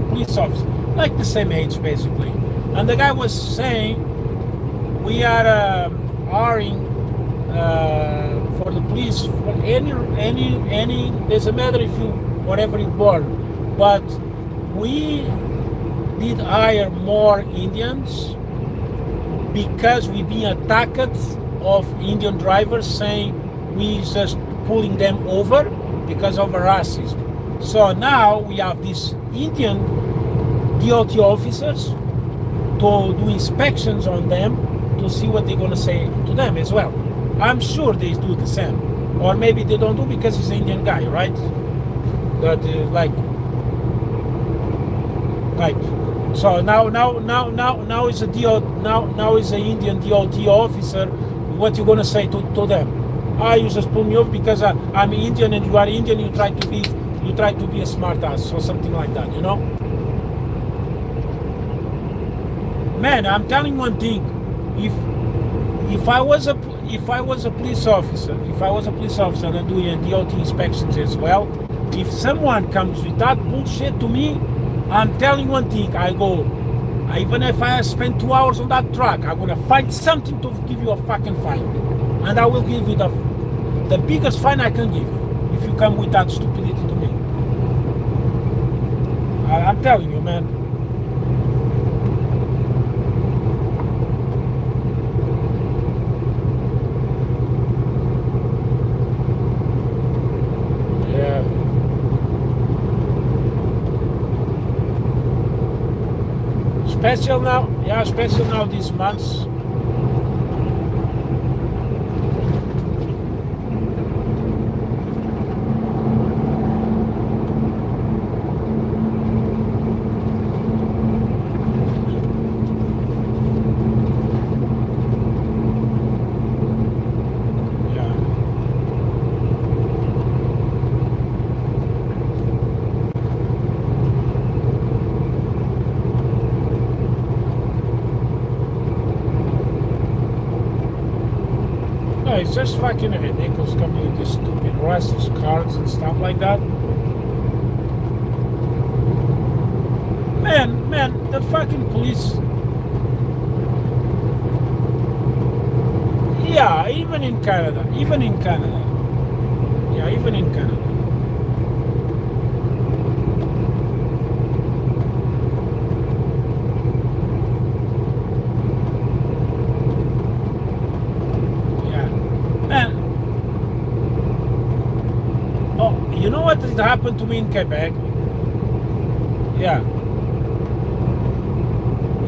police officer, like the same age basically. And the guy was saying, we are hiring for the police for any. Doesn't matter if you whatever you born, but we did hire more Indians because we being attacked of Indian drivers saying we just pulling them over because of racism. So now we have these Indian DOT officers to do inspections on them to see what they're going to say to them as well. I'm sure they do the same, or maybe they don't do because he's an Indian guy, right? But so now is a DOT now is an Indian DOT officer what you gonna say to them? You just pull me off because I'm Indian and you are Indian. You try to be a smart ass or something like that, you know? Man, I'm telling one thing. If I was a police officer, and doing DOT inspections as well, if someone comes with that bullshit to me, I'm telling one thing. I go, even if I spend 2 hours on that truck, I'm gonna find something to give you a fucking fine, and I will give you the biggest fine I can give you if you come with that stupidity to me. I'm telling you, man. Yeah. Special now, yeah, special now these months. It's just fucking ridiculous coming with these stupid racist cards and stuff like that. Man, the fucking police. Yeah, even in Canada. Yeah, even in Canada. You know what has happened to me in Quebec? Yeah.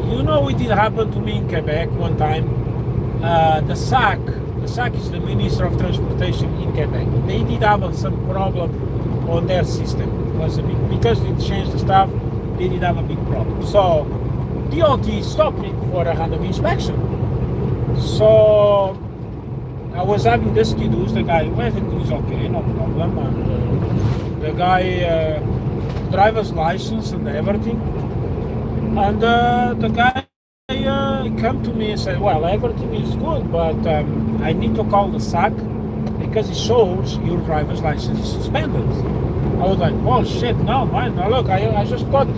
You know what did happen to me in Quebec one time? The SAC is the Minister of Transportation in Quebec. They did have some problem on their system. Because they changed the stuff, they did have a big problem. So DOT stopped me for a random inspection. So I was having this to do, the guy, everything is okay, no problem. And the guy, driver's license and everything. And the guy came to me and said, well, everything is good, but I need to call the SAC because it shows your driver's license is suspended. I was like, oh shit, no, man, no, look, I just got, it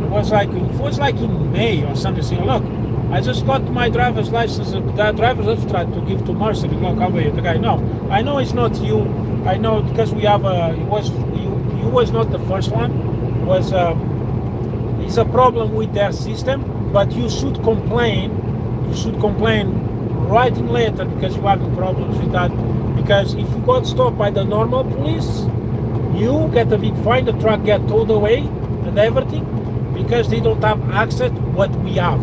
was like in May or something, saying, look, I just got my driver's license, that driver's abstract to give to Marcel. Look, over here. The guy, no, I know it's not you. I know because we have you was not the first one. It's a problem with their system, but you should complain. You should complain, writing letter because you're having problems with that. Because if you got stopped by the normal police, you get a big fine. The truck get towed away and everything because they don't have access to what we have.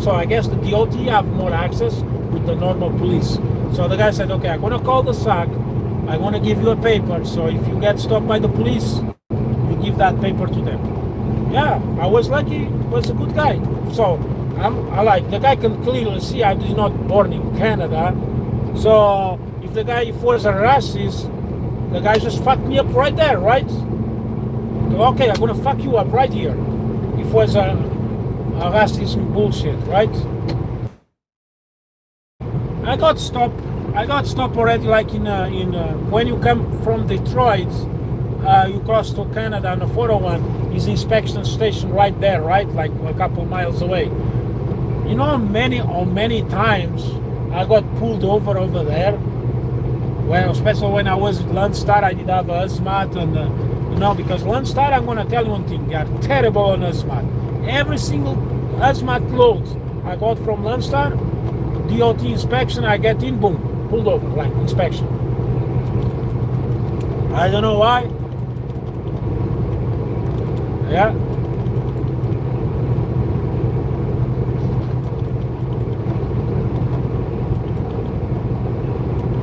So I guess the DOT have more access with the normal police. So the guy said, okay, I'm gonna call the SAC. I'm gonna give you a paper. So if you get stopped by the police, you give that paper to them. Yeah, I was lucky. Was a good guy. So I like the guy can clearly see I was not born in Canada. So if the guy was a racist, the guy just fucked me up right there, right? Okay, I'm gonna fuck you up right here. If was a racism bullshit, right? I got stopped already, like in when you come from Detroit, you cross to Canada on the 401, is inspection station right there, right? Like a couple miles away. You know how many times I got pulled over there? Well, especially when I was at Landstar, I did have a hazmat and because Landstar, I'm gonna tell you one thing, they are terrible on hazmat. Every single hazmat load I got from Landstar, DOT inspection, I get in, boom, pulled over, like inspection. I don't know why. Yeah.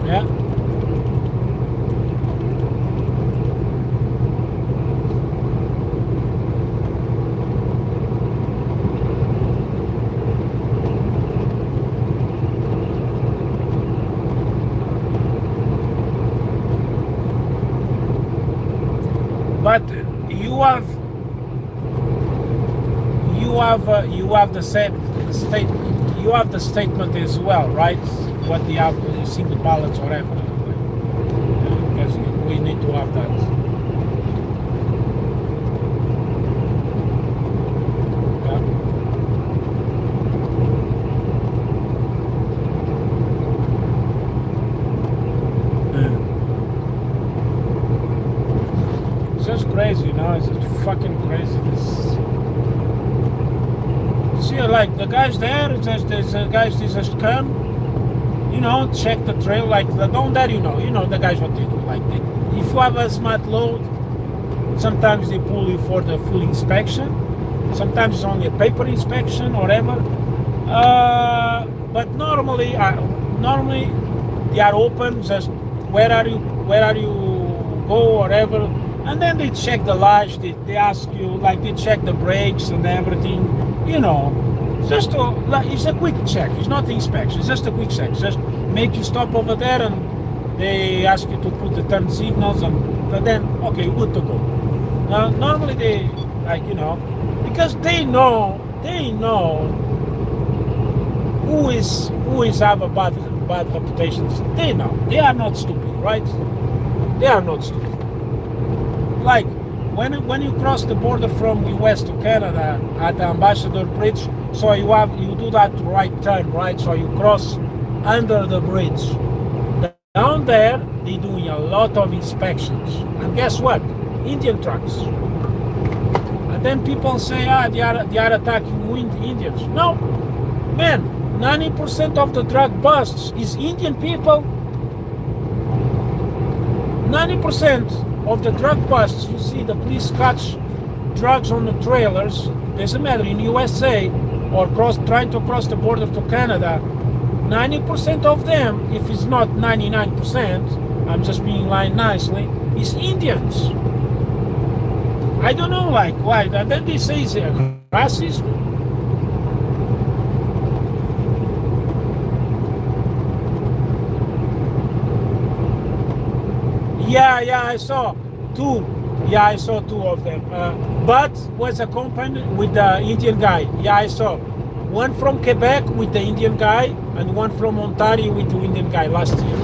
Yeah. but you have the state, you have the statement as well, right? What they have, single ballots or whatever. Because we need to have that. It's just crazy, you know. It's just fucking crazy. See, like the guys there, there's guys just come, you know, check the trail, like down there, you know the guys what they do. Like if you have a smart load, sometimes they pull you for the full inspection, sometimes it's only a paper inspection or whatever. But normally they are open. Just where are you go, whatever, and then they check the lights. They ask you, like they check the brakes and everything. You know, just it's a quick check. It's not the inspection. It's just a quick check. Just make you stop over there, and they ask you to put the turn signals, but then okay, good to go. Normally they, like, you know, because they know who is have a bad reputation. They know. They are not stupid, right? They are not stupid. Like when you cross the border from US to Canada at the Ambassador Bridge, so you do that right turn, right? So you cross under the bridge. Down there, they're doing a lot of inspections. And guess what? Indian trucks. And then people say, they are attacking Indians. No, man, 90% of the drug busts is Indian people. 90% of the drug busts, you see the police catch drugs on the trailers, doesn't matter in USA or trying to cross the border to Canada, 90% of them, if it's not 99%, I'm just being lying nicely, is Indians. I don't know, like, why. And then they say it's racist. Yeah, I saw two. Yeah, I saw two of them. But was accompanied with the Indian guy. Yeah, I saw. One from Quebec with the Indian guy, and one from Ontario with the Indian guy last year.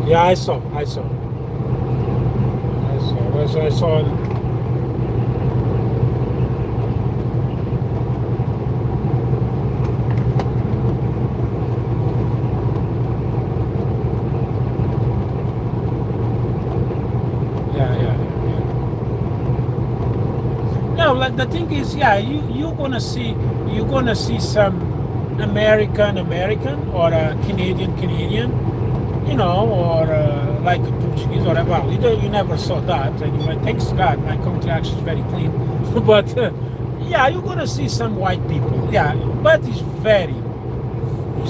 Yeah, I saw. I saw. No, like the thing is, yeah, you're gonna see some American or a Canadian, you know, or like a Portuguese or whatever. Well, you never saw that anyway. Thanks God, my country actually is very clean. But yeah, you're gonna see some white people. Yeah, but it's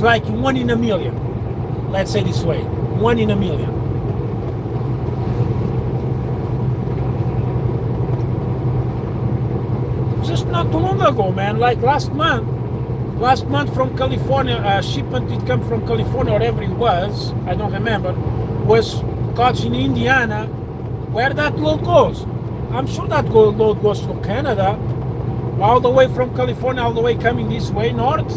like 1 in a million. Let's say this way, 1 in a million. Just not too long ago, man, like last month from California, a shipment did come from California, whatever it was, I don't remember, was caught in Indiana, where that load goes. I'm sure that load goes to Canada, all the way from California, all the way coming this way north.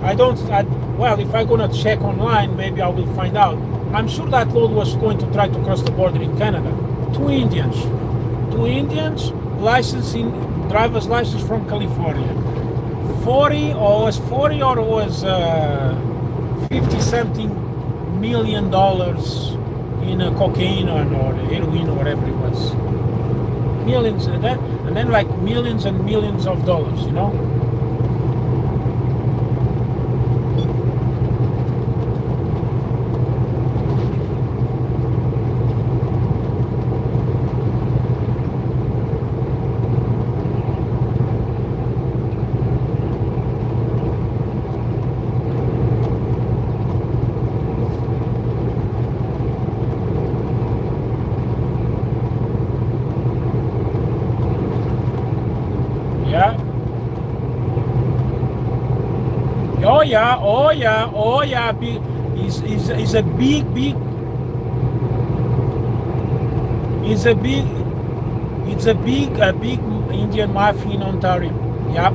Well, if I'm gonna check online, maybe I will find out. I'm sure that load was going to try to cross the border in Canada. Two Indians, driver's license from California. 40 or was 50 something million dollars in cocaine or heroin or whatever it was. Millions, and then like millions and millions of dollars, you know. Oh yeah. Is a big. It's a big, a big Indian mafia in Ontario. Yep,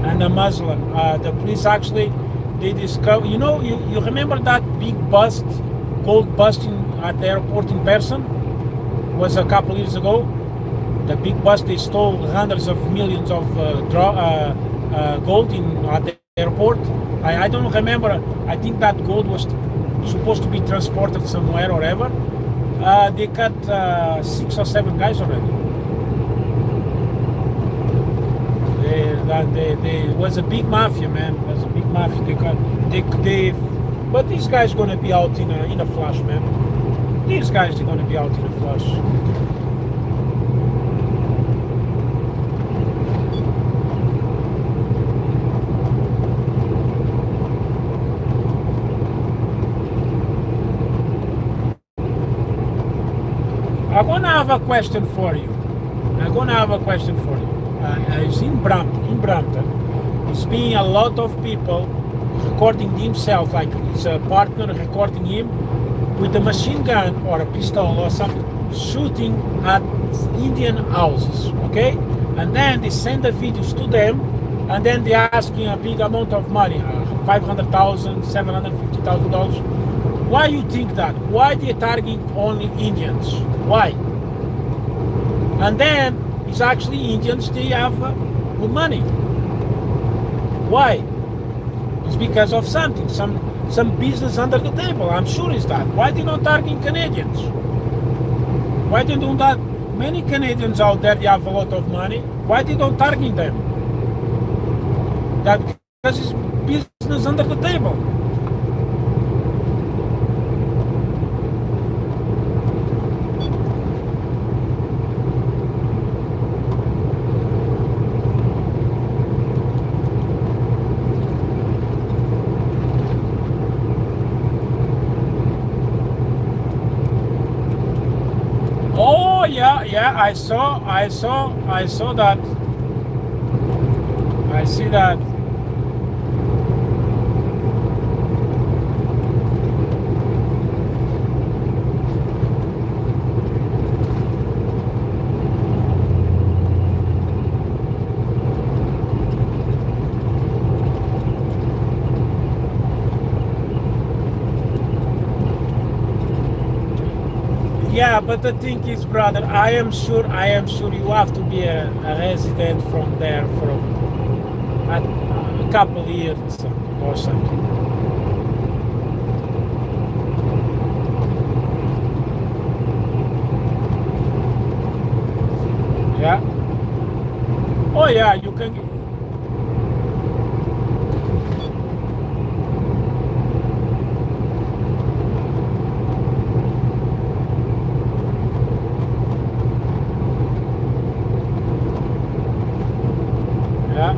and a Muslim. The police actually they discover. You remember that big bust, gold bust at the airport in Person? Was a couple years ago. The big bust they stole hundreds of millions of gold at the airport. I don't remember. I think that gold was supposed to be transported somewhere or ever. They cut 6 or 7 guys already. They was a big mafia, man. It was a big mafia. But these guys gonna be out in a flash, man. These guys are gonna be out in a flash. I'm gonna have a question for you. It's in Brampton. It's been a lot of people recording himself, like his partner recording him with a machine gun or a pistol or something, shooting at Indian houses, okay? And then they send the videos to them, and then they asking a big amount of money, $500,000, $750,000. Why you think that? Why they targeting only Indians? Why? And then it's actually Indians, they have good money. Why? It's because of something, some business under the table. I'm sure it's that. Why they not targeting Canadians? Why they don't that? Many Canadians out there, they have a lot of money. Why they don't target them? That because it's business under the table. Oh yeah, I saw that. I see that. Yeah, but the thing is, brother, I am sure you have to be a resident from there for a couple years or something. Yeah. Oh yeah, you can. Yeah.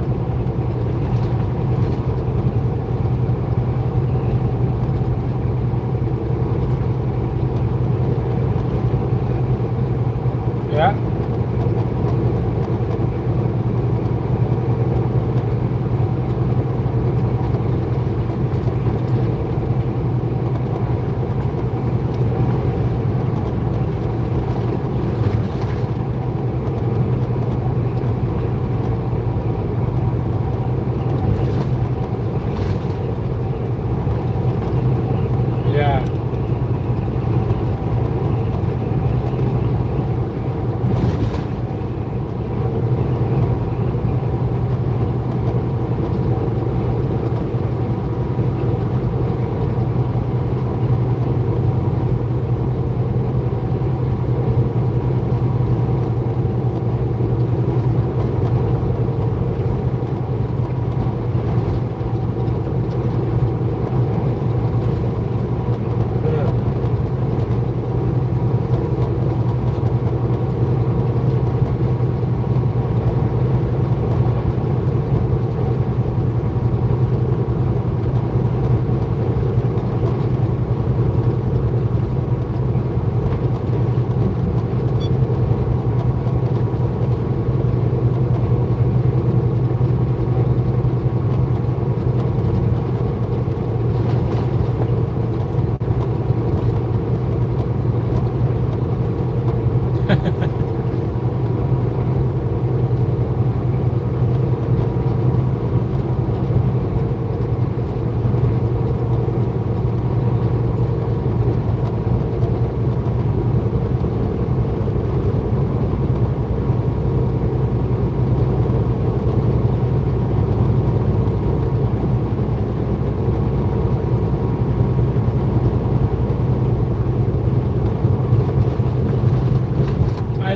Yeah. Yeah.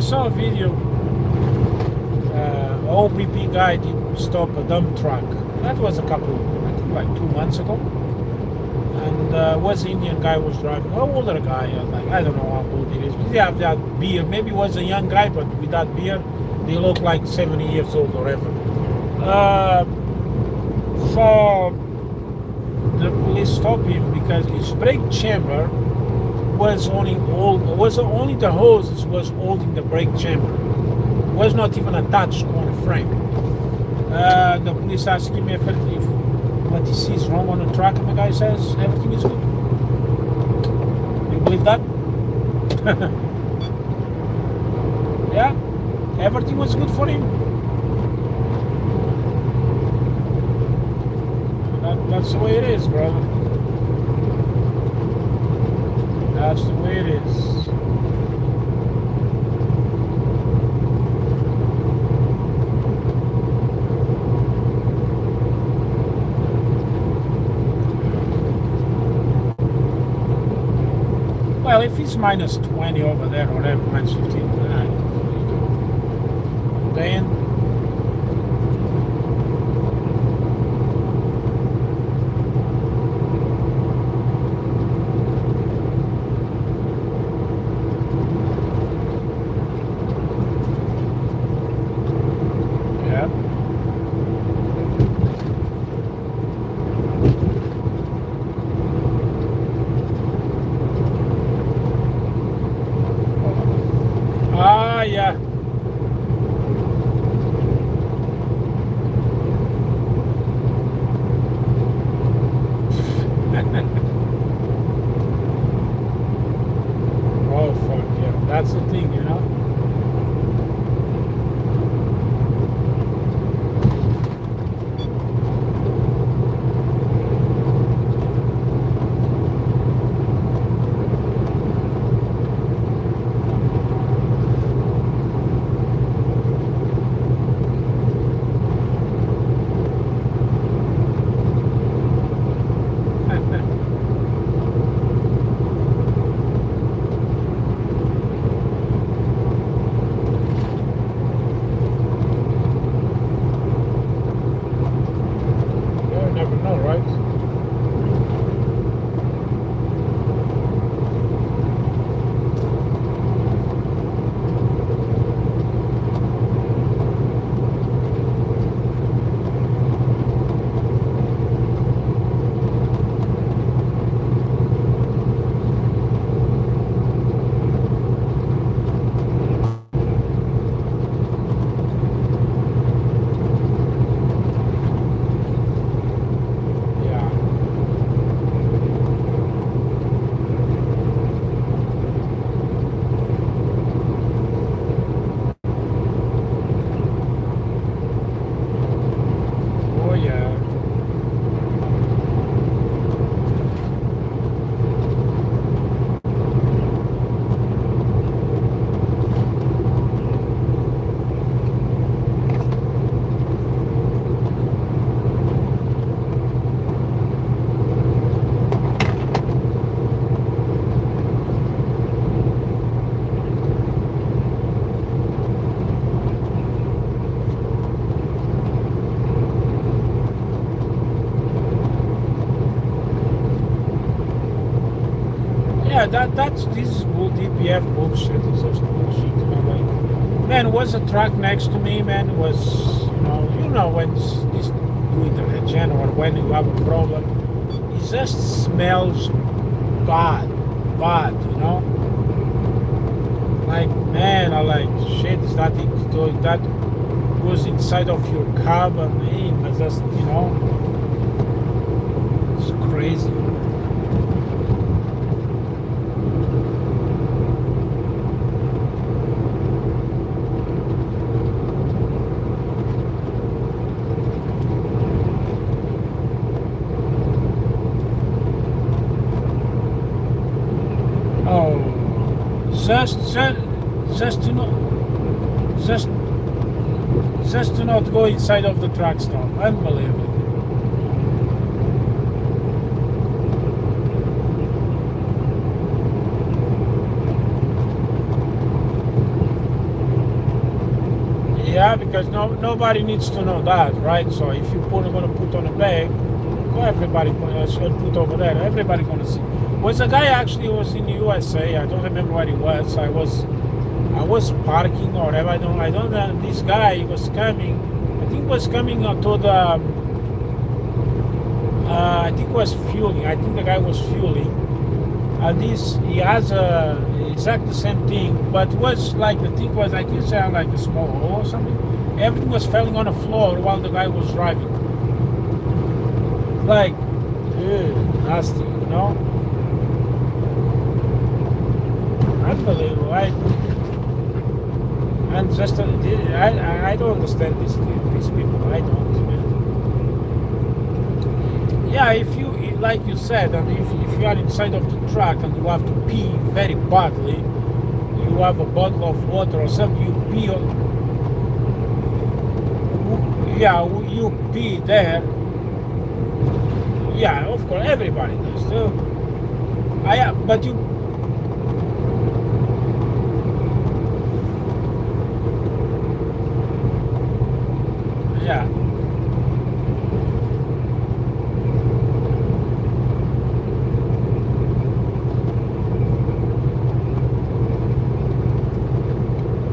saw a video. OPP guy did stop a dump truck. That was a couple, I think like 2 months ago. And was the Indian guy was driving, an older guy, like I don't know how old he is. But they have that beard. Maybe it was a young guy, but with that beard, they look like 70 years old or ever. So the police stopped him because his brake chamber was only the hoses was holding the brake chamber. Was not even attached on the frame. The police asked him if what he sees wrong on the truck, and the guy says everything is good. You believe that? Yeah, everything was good for him. That's the way it is, brother. That's the way it is. Well, if it's minus 20 over there or whatever, minus 15, then yeah. Oh, fuck yeah. That's the thing, you know? Yeah, this is DPF bullshit. It's just bullshit. You know, like, man, was a truck next to me, man, was, you know when this doing the regen or when you have a problem, it just smells bad, you know? Like, man, I like, shit, is that going, that goes inside of your carbon, man, but just, you know, it's crazy. Just to not go inside of the truck stop. Unbelievable. Yeah, because nobody needs to know that, right? So if you gonna put on a bag, everybody should put over there. Everybody gonna see. Was a guy actually was in the USA. I don't remember what it was. I was parking or whatever. I don't know. This guy was coming. I think was coming to the. I think was fueling. I think the guy was fueling. And he has exactly the same thing, but was like the thing was like this like a small hole or something. Everything was falling on the floor while the guy was driving. Like, nasty, you know? Unbelievable, right? And just I don't understand these people. I don't, man. Yeah, if you like you said, I mean, if you are inside of the truck and you have to pee very badly, you have a bottle of water or something, you pee on. Yeah, you pee there. Yeah, of course, everybody does. So, but you. Yeah.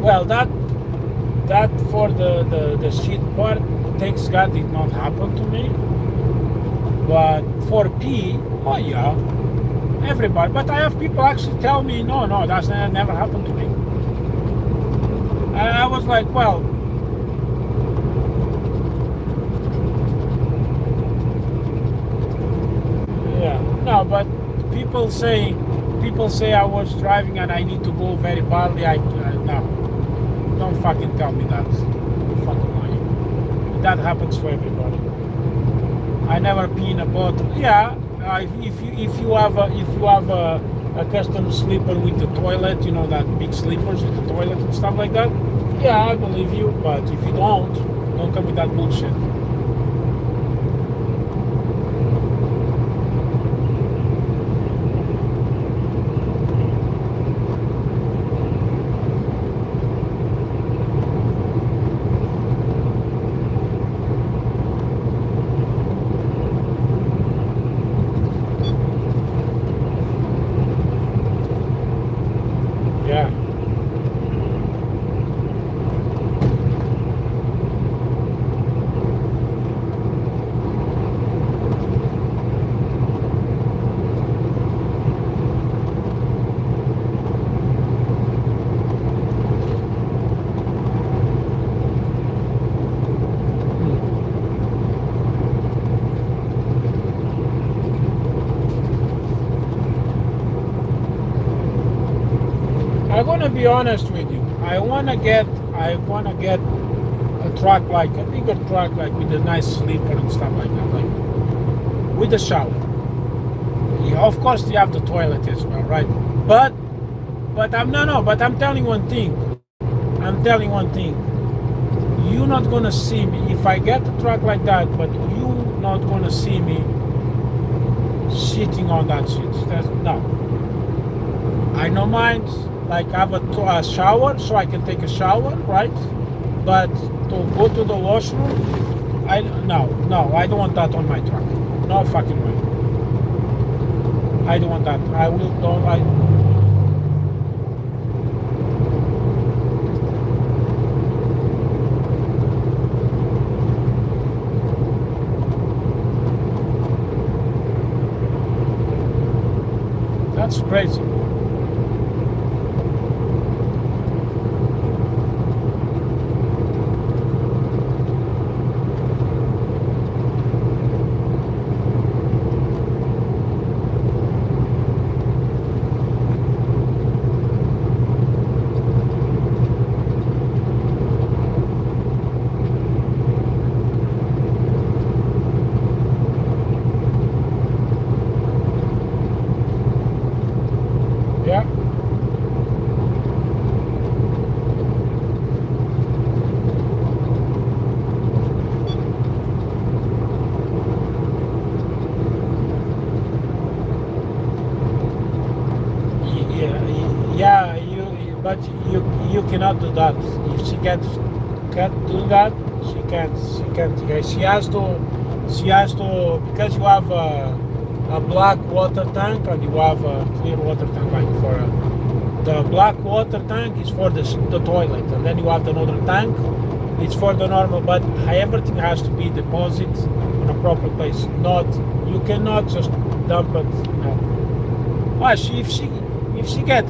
Well, that for the shit part, thanks God did not happen to me. But for pee, oh yeah, everybody. But I have people actually tell me, no, that's never happened to me. I was like, well, yeah, no, but people say I was driving and I need to go very badly. No, don't fucking tell me that. You're fucking lying. That happens to everybody. I never pee in a bottle. Yeah, if you have a custom sleeper with the toilet, you know, that big sleepers with the toilet and stuff like that. Yeah, I believe you. But if you don't come with that bullshit. Yeah. I'm gonna be honest with you. I wanna get a truck, like a bigger truck, like with a nice sleeper and stuff like that, like with a shower. Yeah, of course you have the toilet as well, right? But I'm But I'm telling one thing. You're not gonna see me if I get a truck like that. But you not gonna see me shitting on that shit. No. I don't mind. Like have a shower so I can take a shower, right? But to go to the washroom, I don't want that on my truck. No fucking way. I don't want that. I will don't. That's crazy. Yeah. Yeah, but you cannot do that. If she gets can't do that. She can't. She has to. Because you have a black water tank and you have a clear water tank. Like for the black water tank is for the toilet, and then you have another tank. It's for the normal, but everything has to be deposited in a proper place. Not you cannot just dump it. No. Why? If she get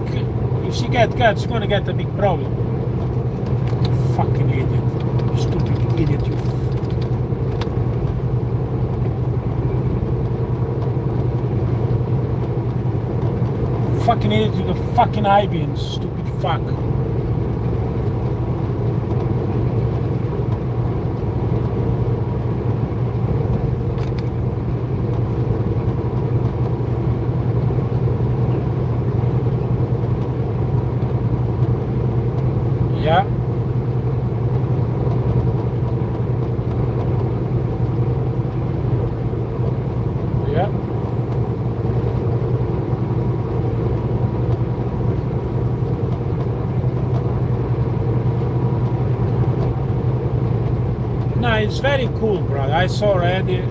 caught, she's gonna get a big problem. Fucking idiot. You stupid idiot, you. Fucking idiot with the fucking high beams, stupid fuck. Yeah. Yeah. No, it's very cool, bro. I saw already.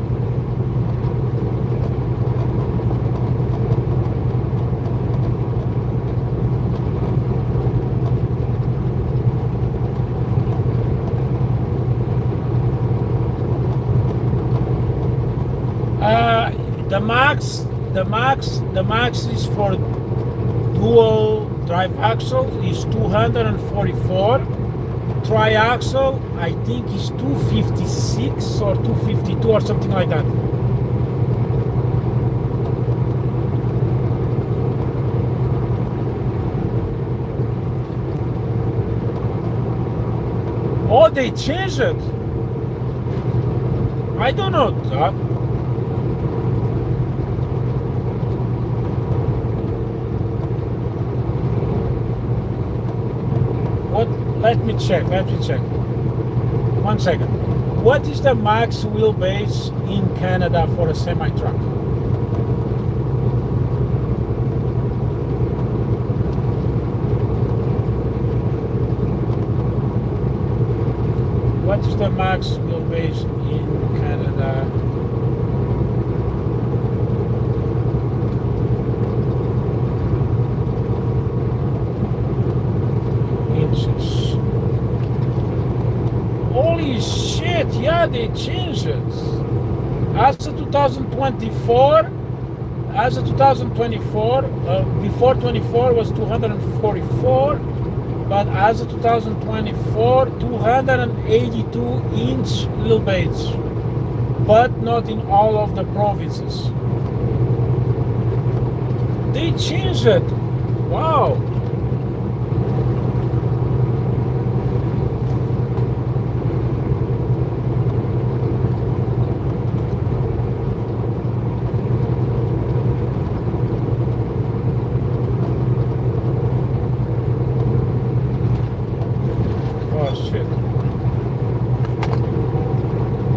The max is for dual drive axle is 244. Triaxle I think is 256 or 252 or something like that. Oh, they changed it. I don't know that. What? Let me check. 1 second. What is the max wheelbase in Canada for a semi-truck? What is the max wheelbase in Canada? Inches. Holy shit, yeah, they changed it. As of 2024, before 24 was 244, but as of 2024, 282 inch wheelbase, but not in all of the provinces. They changed it. Wow.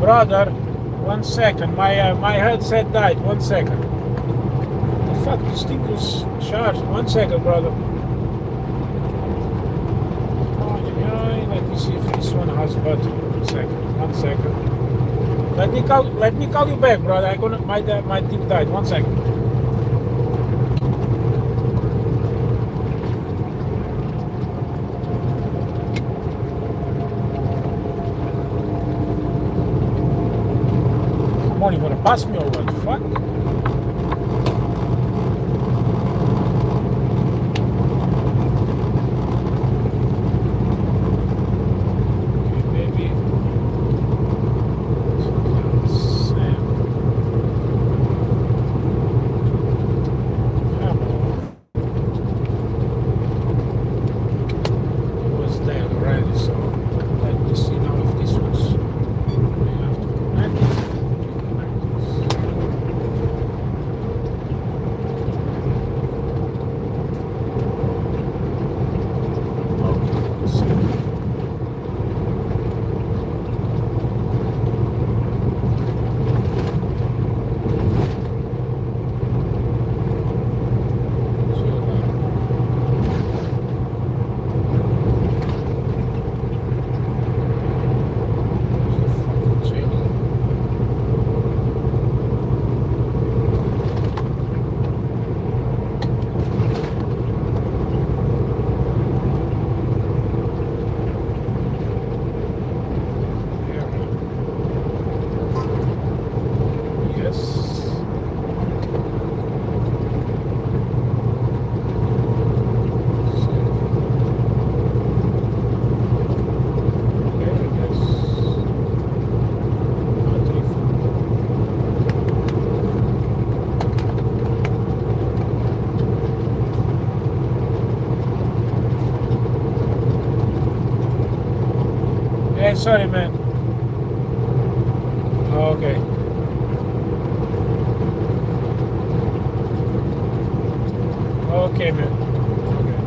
Brother, 1 second. My headset died. 1 second. The fuck, this thing is charged. 1 second, brother. Let me see if this one has battery. 1 second. 1 second. Let me call you back, brother. My thing died. 1 second. You gonna pass me or what? Fuck? Okay, maybe. It was there already, so let me see now if this was. Okay, sorry, man. Okay. Okay, man. Okay.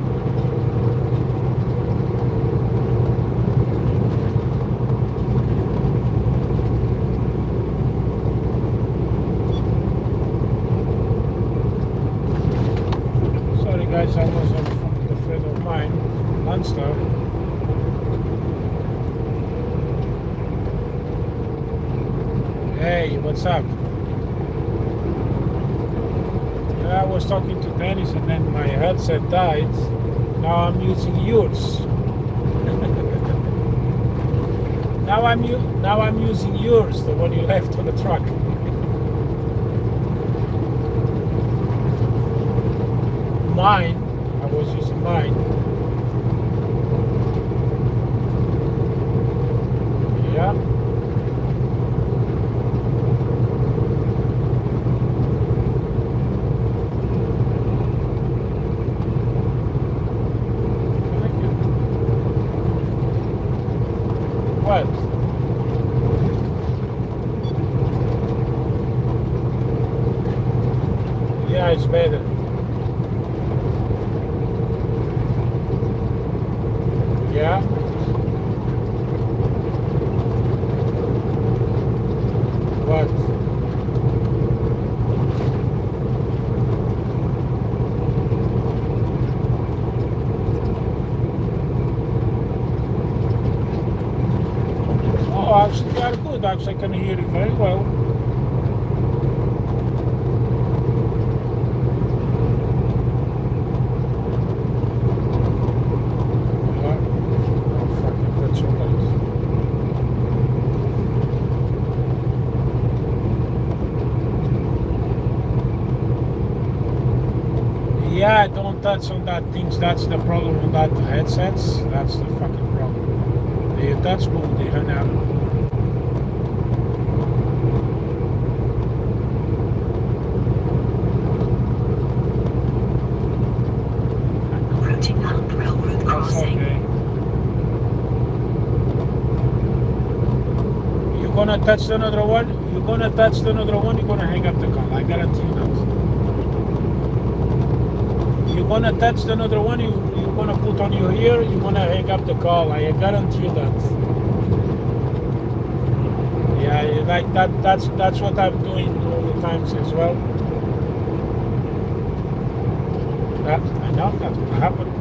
Sorry, guys, I was on the friend of mine, Landstar. Hey, what's up? I was talking to Dennis and then my headset died. Now I'm using yours. now I'm using yours, the one you left on the truck. Mine. I was using mine. Yeah. What? Yeah, it's better. Yeah. What? Oh, actually, they are good. Actually, I can hear you very well. Yeah, don't touch on that things. That's the problem on that headsets. That's the fucking problem. They touch, boom, they run out. Approaching Hump Railroad That's crossing. okay. You're gonna touch another one. You're gonna touch another one. You're gonna hang up the call. I guarantee you that. You're gonna touch another one, you're gonna put on your ear, you're gonna hang up the call. I guarantee you that. Yeah, like that's what I'm doing all the times as well. I know that's gonna happen.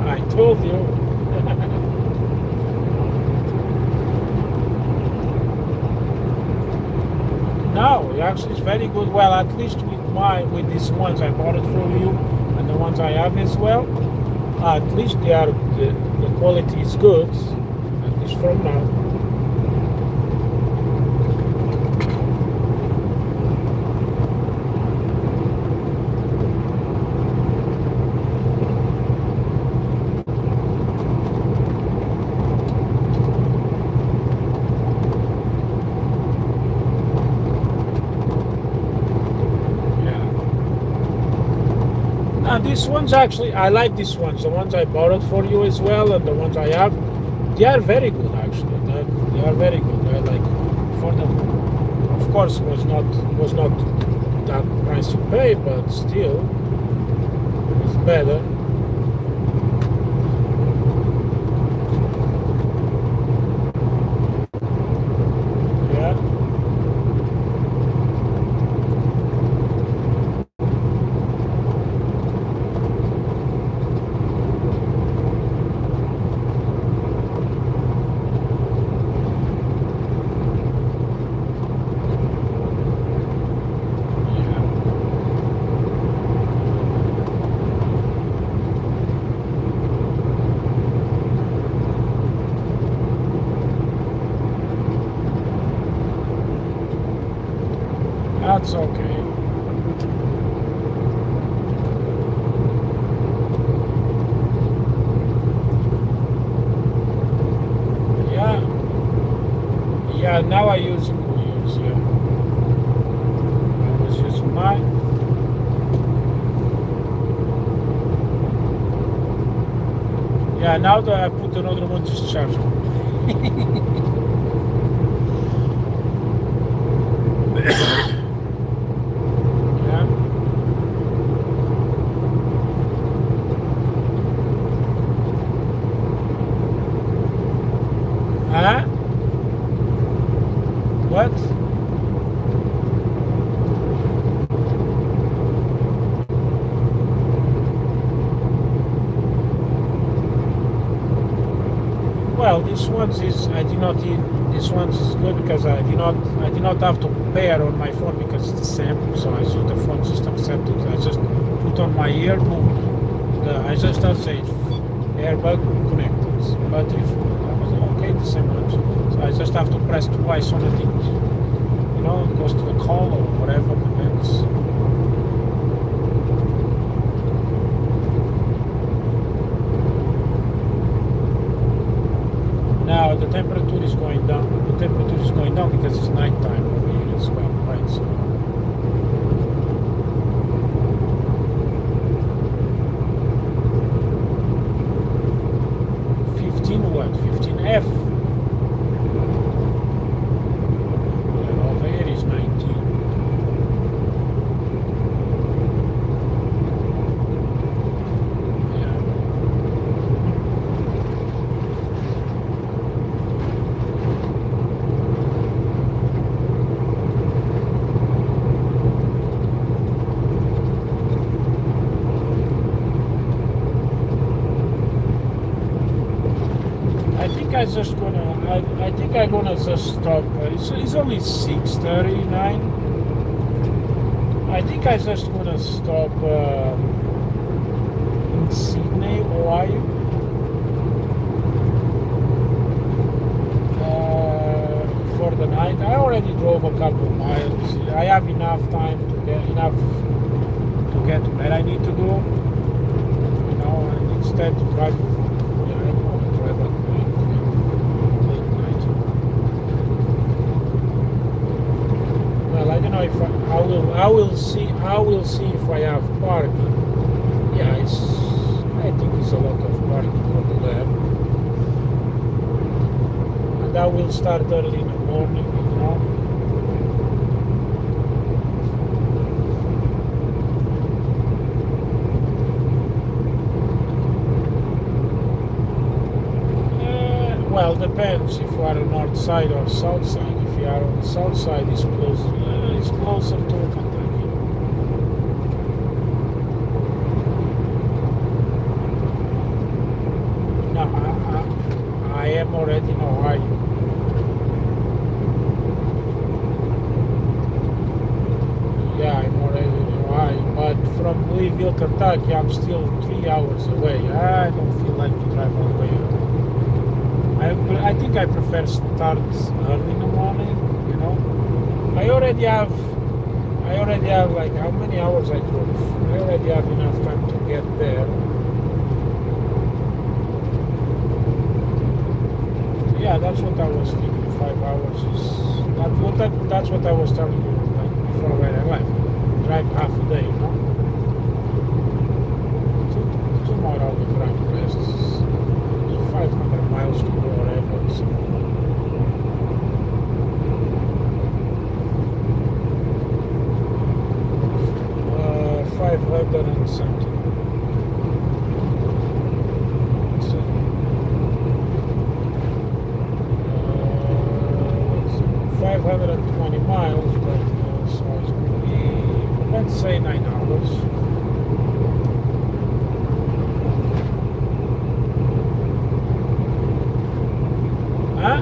I told you. No, actually it's very good. Well, at least with these ones I bought it from you and the ones I have as well. At least the quality is good. At least from now. These ones actually, I like these ones. The ones I borrowed for you as well, and the ones I have, they are very good actually. They are very good. I like for them. Of course, was not that price you pay, but still, it's better. That's okay. Yeah, now that I put another one just charging. Yeah. Huh? What? Well, this one is I did not eat. This one is good because I did not have to pair on my phone because it's the same. So I just the phone just accepted. I just put on my ear, boom. I just start saying airbag connected, battery full. I was okay, the same one. So I just have to press twice on the thing. You know, it goes to the call or whatever, depends. Now the temperature is going down. The temperature is going down because it's nighttime over here as well, right? So 15 what? 15F. Yeah, over here is 19. I think I'm gonna just stop. It's only 6:39. I think I just gonna stop in Sydney, Ohio. For the night. I already drove a couple of miles. I have enough time to get where I need to go. You know, and instead to drive. Yeah, I don't want to drive at night. Well, I don't know if I will see if I have parking. Yeah, I think it's a lot of parking over there. And I will start early in the morning, you know. Well, depends if you are on north side or south side. If you are on the south side, it's closer to Kentucky. No, I am already in Ohio. Yeah, I'm already in Ohio, but from Louisville, Kentucky, I'm still 3 hours away. I don't feel like to drive all the way. I think I prefer start early in the morning, you know. I already have like how many hours I drove. I already have enough time to get there. Yeah, that's what I was thinking. 5 hours is that's what I was telling you like before when I left. Drive half a day, you know. Two more hours drive the rest. 500 miles to go whatever. So. 500 and something. So, 520 miles, but so it's going to be, let's say 9 hours. Huh?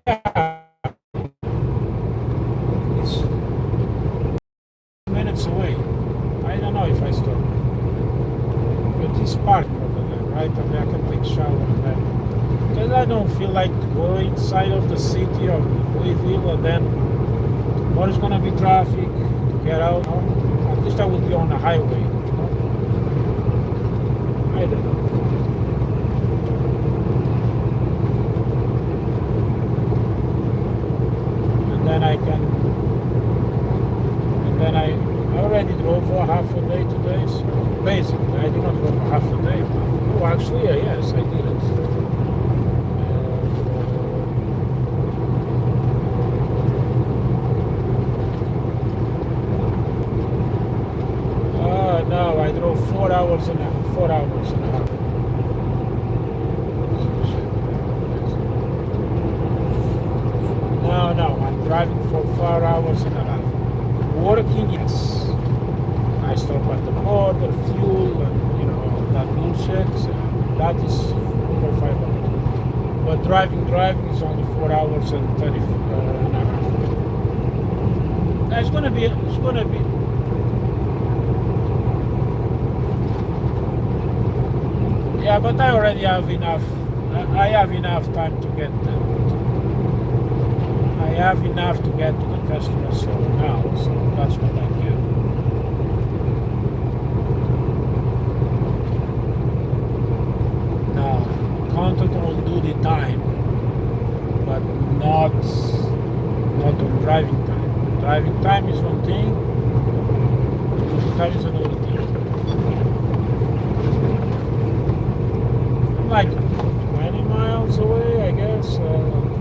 Yeah. It's minutes away. I don't know if I stop. But it's parking over there, right? And I can take a shower and then. Because I don't feel like to go inside of the city of Louisville and then what is going to be traffic to get out. At least I will be on the highway. I don't know. And then I already drove drove for half a day today, so basically I did not go for half a day. Oh, actually, yes, I did it. No, I drove 4 hours and a half. 4 hours and a half. No, I'm driving for 4 hours and a half. Working, yes. I stop at the border, fuel, and that bullshit. That is over 5 hours. But driving is only 4 hours and 30 and a half. It's gonna be. Yeah, but I already have enough. I have enough time to get. I have enough to get to the customer now, so that's what I can. Now, content will do the time, but not on driving time. Driving time is one thing. Doing time is another thing. Like 20 miles away, I guess.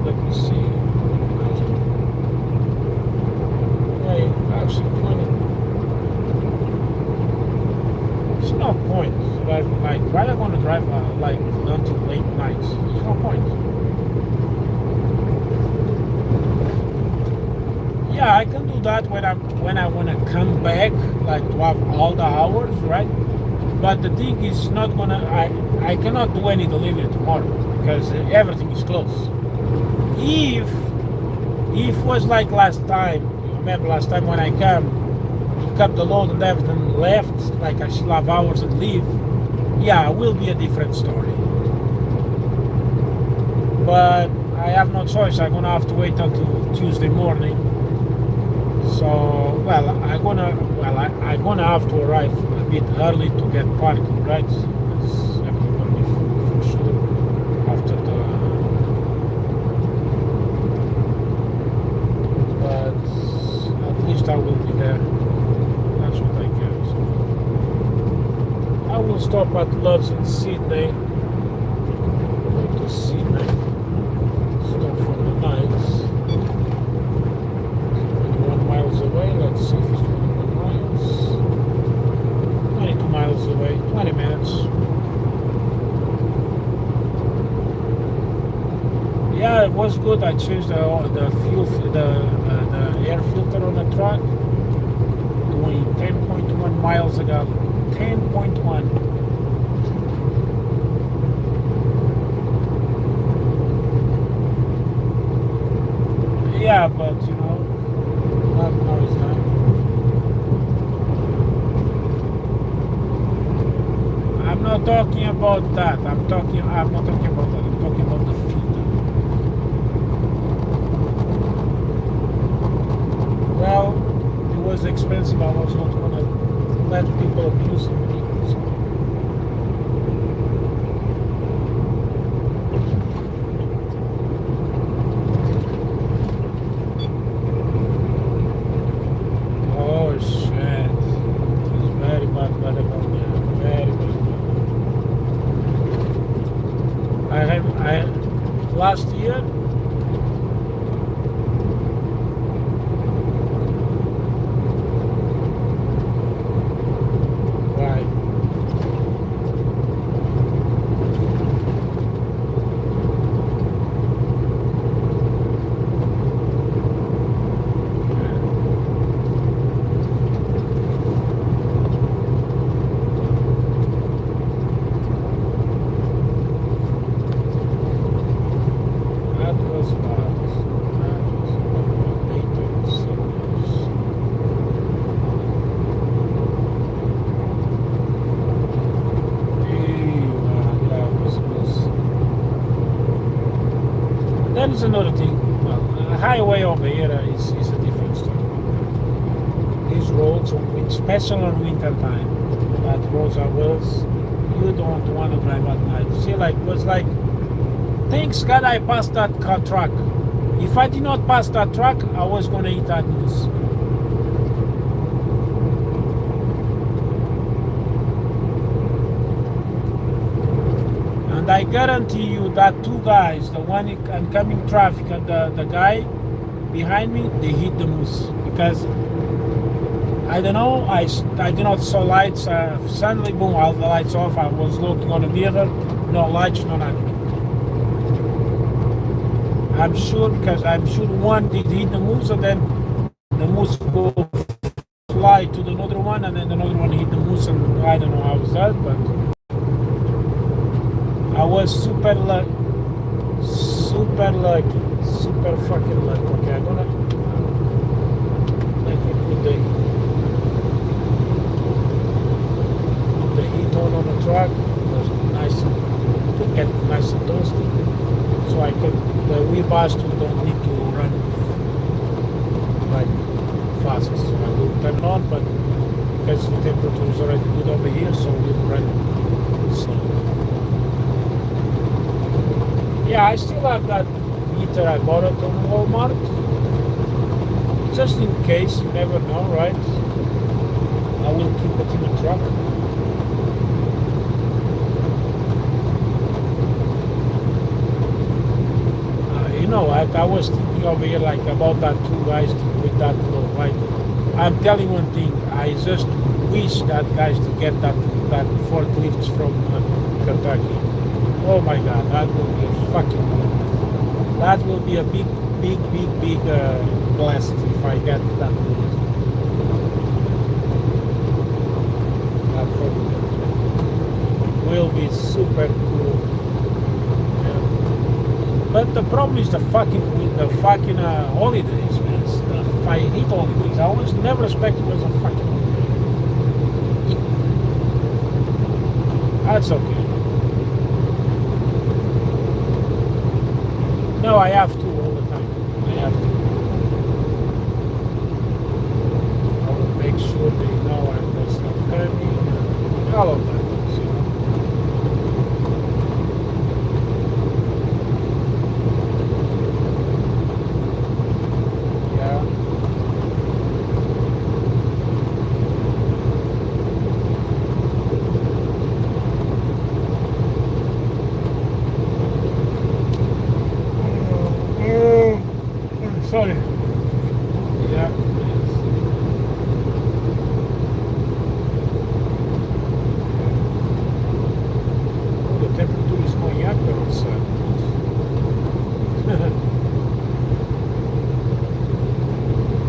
Let me see. Wait, actually 20. There's no point driving like. Why am I going to drive like until late nights? There's no point. Yeah, I can do that when I want to come back, like to have all the hours, right? But the thing is not gonna. I cannot do any delivery tomorrow because everything is closed. If was like last time, you remember last time when I came, pick up the load and everything left, like I still have hours and leave. Yeah, it will be a different story. But I have no choice. I'm gonna have to wait until Tuesday morning. So I'm gonna have to arrive a bit early to get parking, right? It's everything gonna be full for sure after but at least I will be there. That's what I get. So I will stop at Loves in Sydney. Go to Sydney. Stop for the night. 21 miles away. Let's see if it's 21 miles. 22 miles away. 20 minutes. Yeah, it was good. I changed the air filter on the truck. Doing 10.1 miles a gallon. 10.1. Yeah, but not now is time. I'm not talking about that. I'm not talking about that. I'm talking about the filter. Well, it was expensive. I was not gonna let people abuse me. So. Oh shit! It's very bad weather down here. Very bad. Last year. That is another thing. Well, a highway over here is a different story. These roads, especially on winter time, that roads are worse. You don't want to drive at night. See, was like, thanks God I passed that truck. If I did not pass that truck, I was gonna eat that news. And I guarantee you that two guys, the one in oncoming traffic and the guy behind me, they hit the moose. Because I don't know, I did not saw lights. Suddenly, boom, all the lights off. I was looking on the mirror, no lights, no nothing. I'm sure, because I'm sure one did hit the moose, and then the moose go fly to the another one, and then another one hit the moose, and I don't know how was that, but I was super lucky, super fucking lucky. Okay, I'm gonna let me put the heat on the truck. It was nice to get nice and toasty, so I can the wheelbars don't need to run like fast. So I will turn it on, but because the temperature is already good over here, so we'll run slow. Yeah, I still have that heater I bought at Walmart. Just in case, you never know, right? I will keep it in the truck. You know, I was thinking over here like about that two guys with that low, right? I'm telling one thing, I just wish that guys to get that forklifts from Kentucky. Oh my God, that will be a fucking good. That will be a big blessing if I get that news. That will be super cool. Yeah. But the problem is the fucking holidays, man. I hate holidays. I always never expected it was a fucking holiday. That's okay. No, I have to all the time. I have to. I will make sure they know I'm not coming. All of that things, you know. Yeah. Sorry. Yeah. The temperature is going up outside.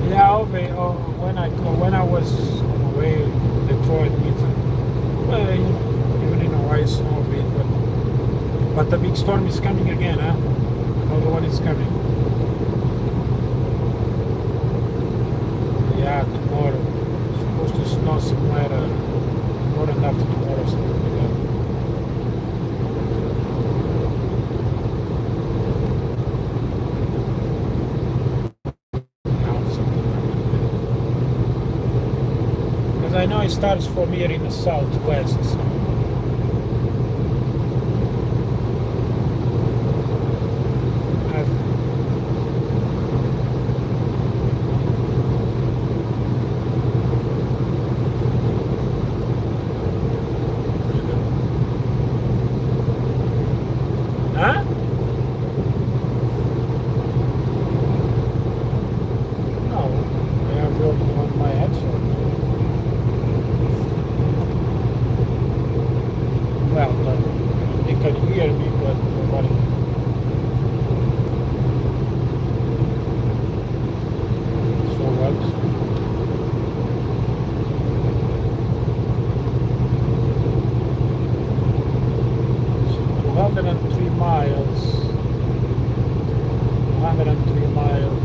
Yeah, when I was away in Detroit, well, even in Hawaii, snow a bit, but the big storm is coming again, huh? Another one is coming. Yeah, tomorrow. It's supposed to snow somewhere more than after tomorrow, something like that. Yeah, something like that. Because I know it starts from here in the southwest, so. Huh? No, I have it on my headphone. Well, they can hear me, but nobody. So what? So 203 miles. 103 miles.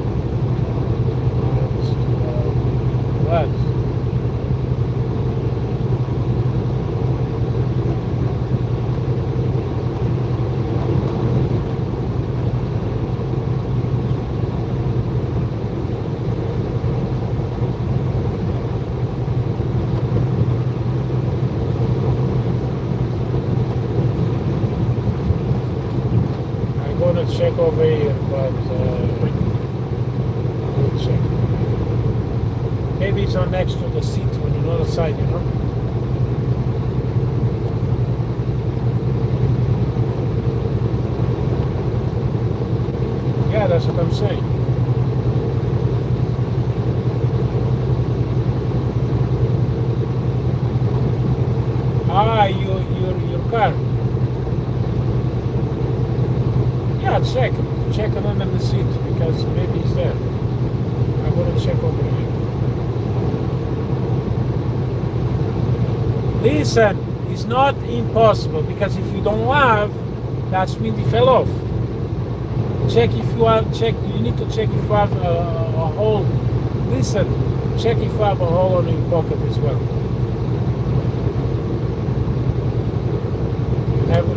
What? I'm gonna check over here, but we'll check. Maybe it's on next to the seat on the other side, you know? Yeah, that's what I'm saying. Ah, your car. Yeah, check it under the seat because maybe it's there. I'm gonna check over here. Listen, it's not impossible because if you don't have, that's mean it fell off. Check if you have. Check. You need to check if you have a hole. Listen, check if you have a hole on your pocket as well. Never.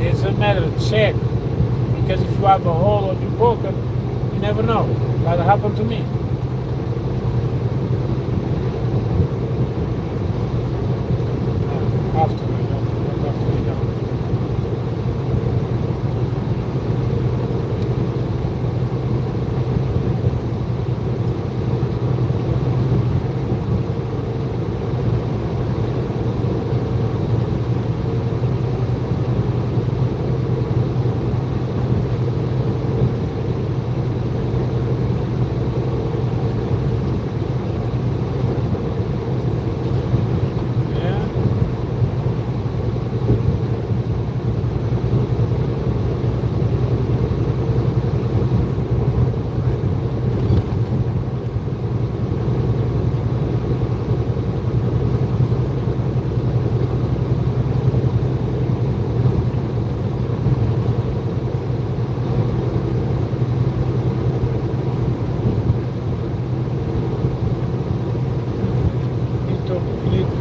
It doesn't matter. Check because if you have a hole on your pocket, you never know. That happened to me. After me, not after me now.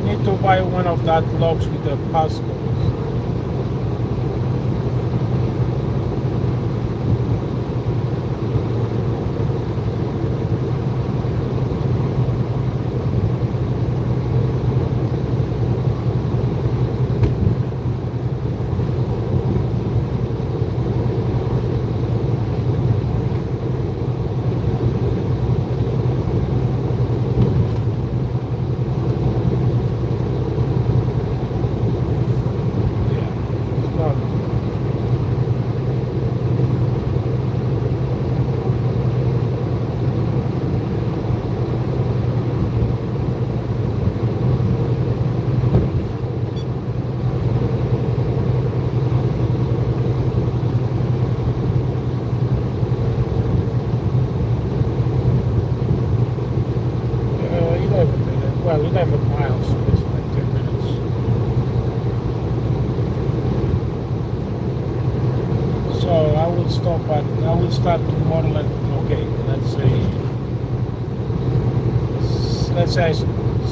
Need to buy one of that locks with the passcode. Well, 11 miles, so it's like 10 minutes. So I will start tomorrow at, okay, let's say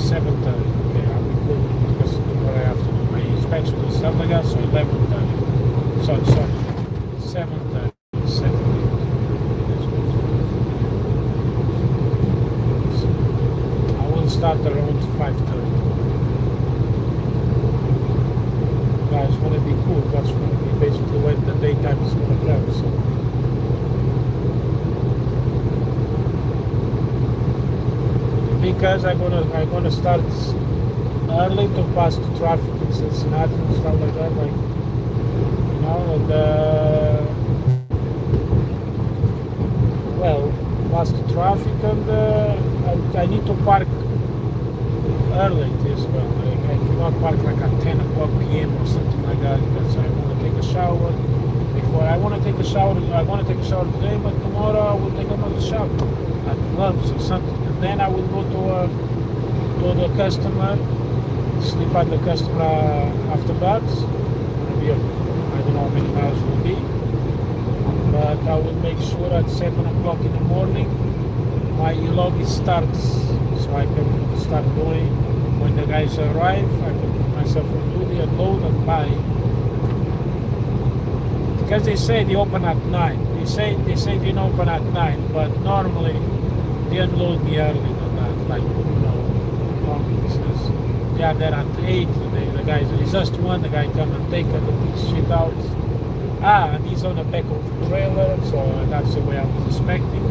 7:30. Okay, I'll be good because tomorrow I have to do my inspection and stuff like that, so 11:30. Sorry, 7:30. Start around 5:30. Guys, it's gonna be cool. That's gonna be basically when the daytime is gonna go. So because I'm gonna start early to pass the traffic in Cincinnati and stuff like that, like you know, and well, pass the traffic and I need to park early as well. Like, I cannot park like at 10 o'clock p.m. or something like that because I want to take a shower. I want to take a shower today, but tomorrow I will take another shower at gloves or something, and then I will go to the customer, sleep at the customer after that. Maybe, I don't know how many miles it will be, but I will make sure at 7 o'clock in the morning my log starts, so I can start going. When the guys arrive, I can put myself on duty and load and buy. Because they say they open at 9. They say they don't open at 9, but normally they unload me early than that. Like, you know, long business. They are there at 8. The guys, it's just one. The guy come and take the shit out. And he's on the back of the trailer, so that's the way I was expecting.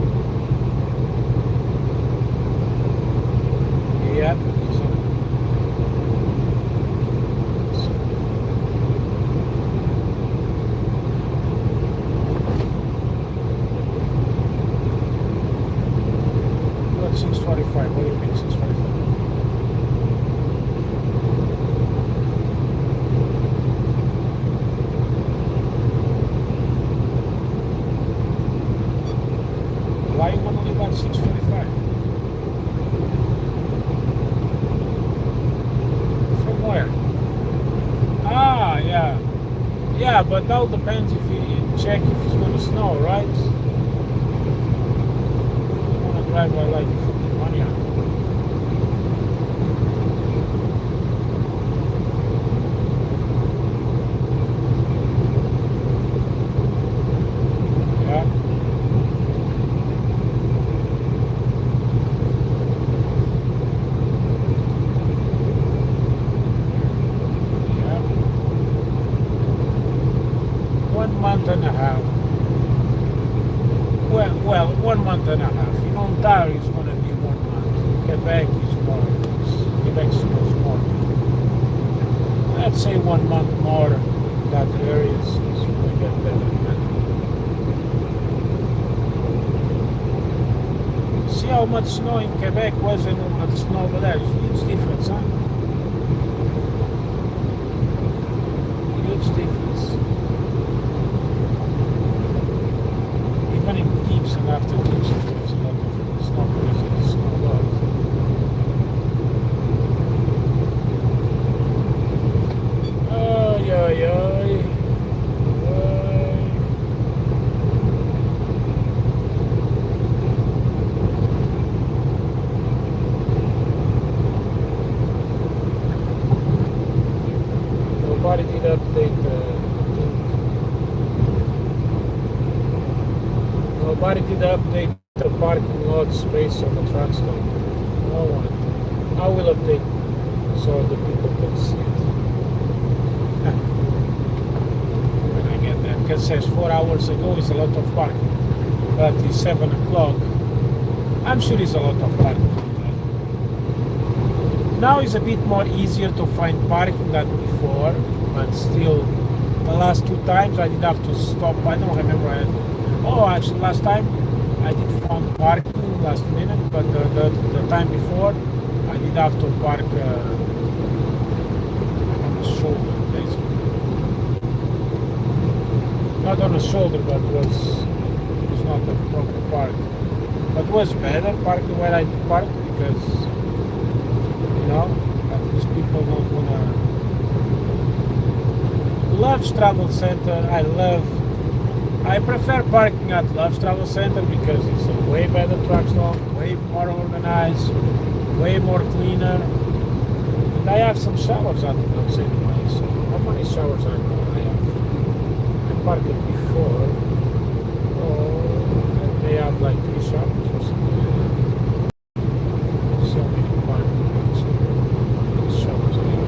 Yeah, he's on. 6:45. What do you mean 6:45? Why you want to leave at 6:45? From where? Ah, yeah. Yeah, but that all depends if you check if it's going to snow, right? I want to drive while I like fucking money out. Yeah. Yeah. 1 month and a half. Well, 1 month and a half. In Ontario, it's going to be 1 month. Quebec is more. Quebec snows more. Let's say 1 month more. That area is going to get better and better. See how much snow in Quebec was and how much snow over there. Huge difference, huh? Huge difference. Even in Gibson, after Gibson, there's a lot of snow because it's snow a lot. Ay, ay, ay. Ay. Nobody did update the thing. Nobody did update the parking lot space on the truck stop. No one. I will update so the people can see it. When I get there, because it says 4 hours ago is a lot of parking, but it's 7 o'clock. I'm sure it's a lot of parking. Now it's a bit more easier to find parking than before, but still, the last 2 times I did have to stop. I don't remember. Actually, last time I did find parking last minute, but the time before I did have to park on the shoulder, basically. Not on the shoulder, but it was not the proper park. But it was better parking where I did park because, you know, at least people not gonna. Love's Travel Center. I prefer parking at Love's Travel Center because it's a way better truck stop, way more organized, way more cleaner. And I have some showers at Love's anyway, so how many showers I have? I parked it before. Oh, they have like 3 showers or something. So many parking lots. These showers I have.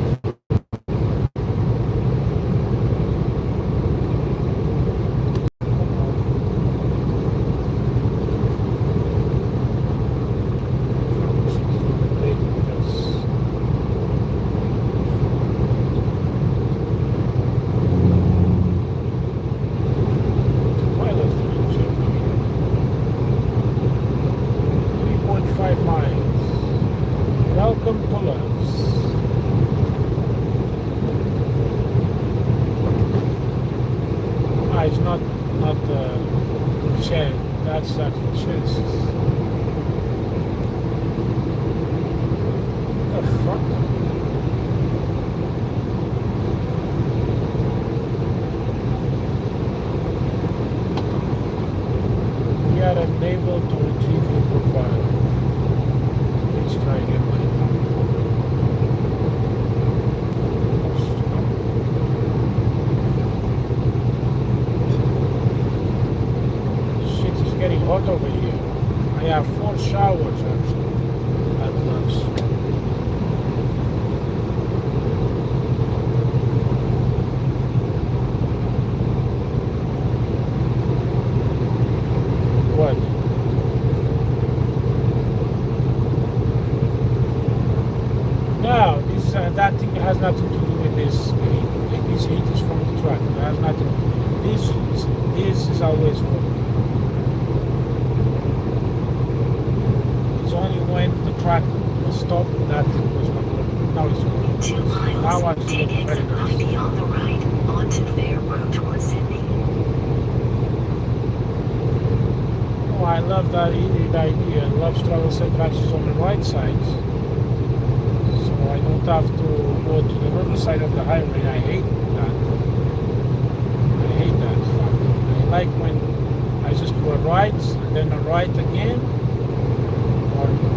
Welcome to Love's. It's not the shed. That's the chest. What the fuck? We are unable to retrieve your profile. Let's try again. Getting hot over here. I have 4 showers actually at Love's. What? No, this that thing has nothing to do with this heat. This heat is from the truck. It has nothing. This is always working. Only when stop, that was not working. Now it's working. In 2 Now I miles, see take it very exit nice. 90 on the right, onto Fair Road towards Sydney. Oh, I love that idea. I love travel center access on the right side. So I don't have to go to the other side of the highway. I hate that. I hate that fact. I like when I just go right and then a right again.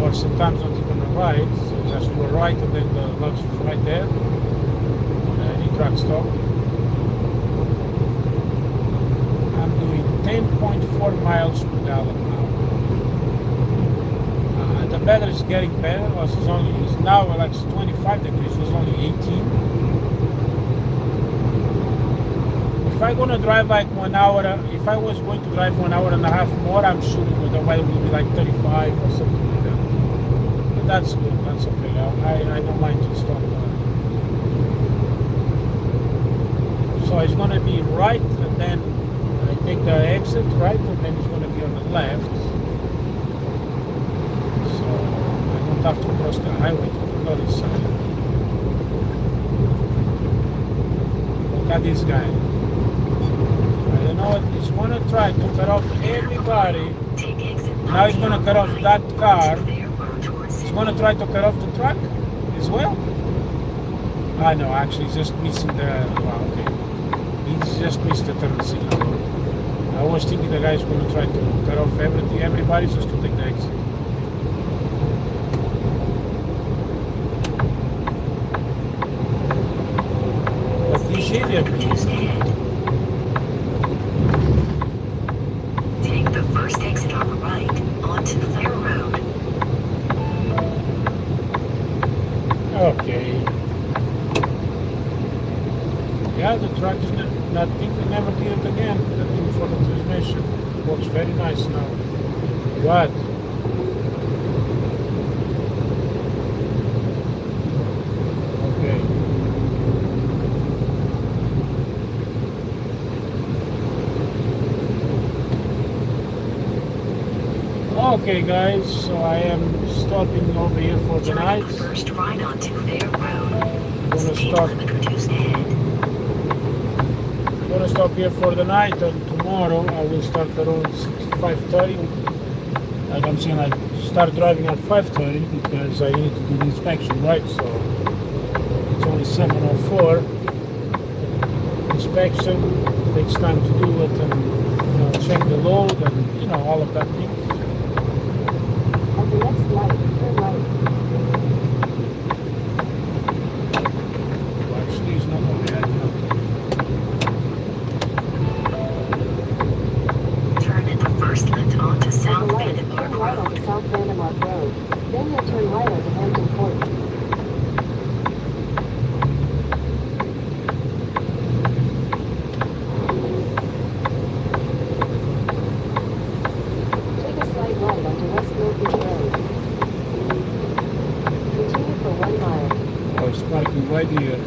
Or sometimes not even a right. So just go right and then the left is right there. On any truck stop. I'm doing 10.4 miles per gallon now. The weather is getting better. It's now like 25 degrees. It was only 18. If I'm gonna drive like 1 hour, if I was going to drive 1 hour and a half more, I'm sure the weather will be like 35 or something like that. But that's good. That's okay. I don't mind to stop. So it's gonna be right, and then I take the exit right, and then it's gonna be on the left. So I don't have to cross the highway to the other side. Look at this guy. I don't know what he's gonna try to cut off everybody. Take exit 90 Now he's gonna on cut the off right, that car. onto Fair Road towards He's Sydney. gonna try to cut off the truck as well. I know, actually, he's just missing the. Wow, okay. He's just missed the turn signal. I was thinking the guy's gonna try to cut off everybody just to take the exit. But this idiot. Reduced ahead. Take the first exit on the right, onto Fair Road. Okay. Yeah, the truck is that thing will never be it again. The thing for the transmission. It works very nice now. What? Okay. Okay guys, so I am stopping over here for the Turn night. first right onto Fair Road. I'm gonna Speed stop. limit reduced ahead. I'm gonna stop here for the night, and tomorrow I will start around 5:30. Like I'm saying, I start driving at 5:30 because I need to do the inspection, right? So it's only 7:04. Inspection takes time to do it, and check the load, and all of that thing. At the next light, turn right. Well, actually, it's not only that. Turn at the first left onto At South the light, Vandenberg turn right Road. onto South Vandermark Road. Then you'll turn right onto Hampton Court. Take a slight right onto West Milford Road. Continue for 1 mile. Oh, it's parking right here.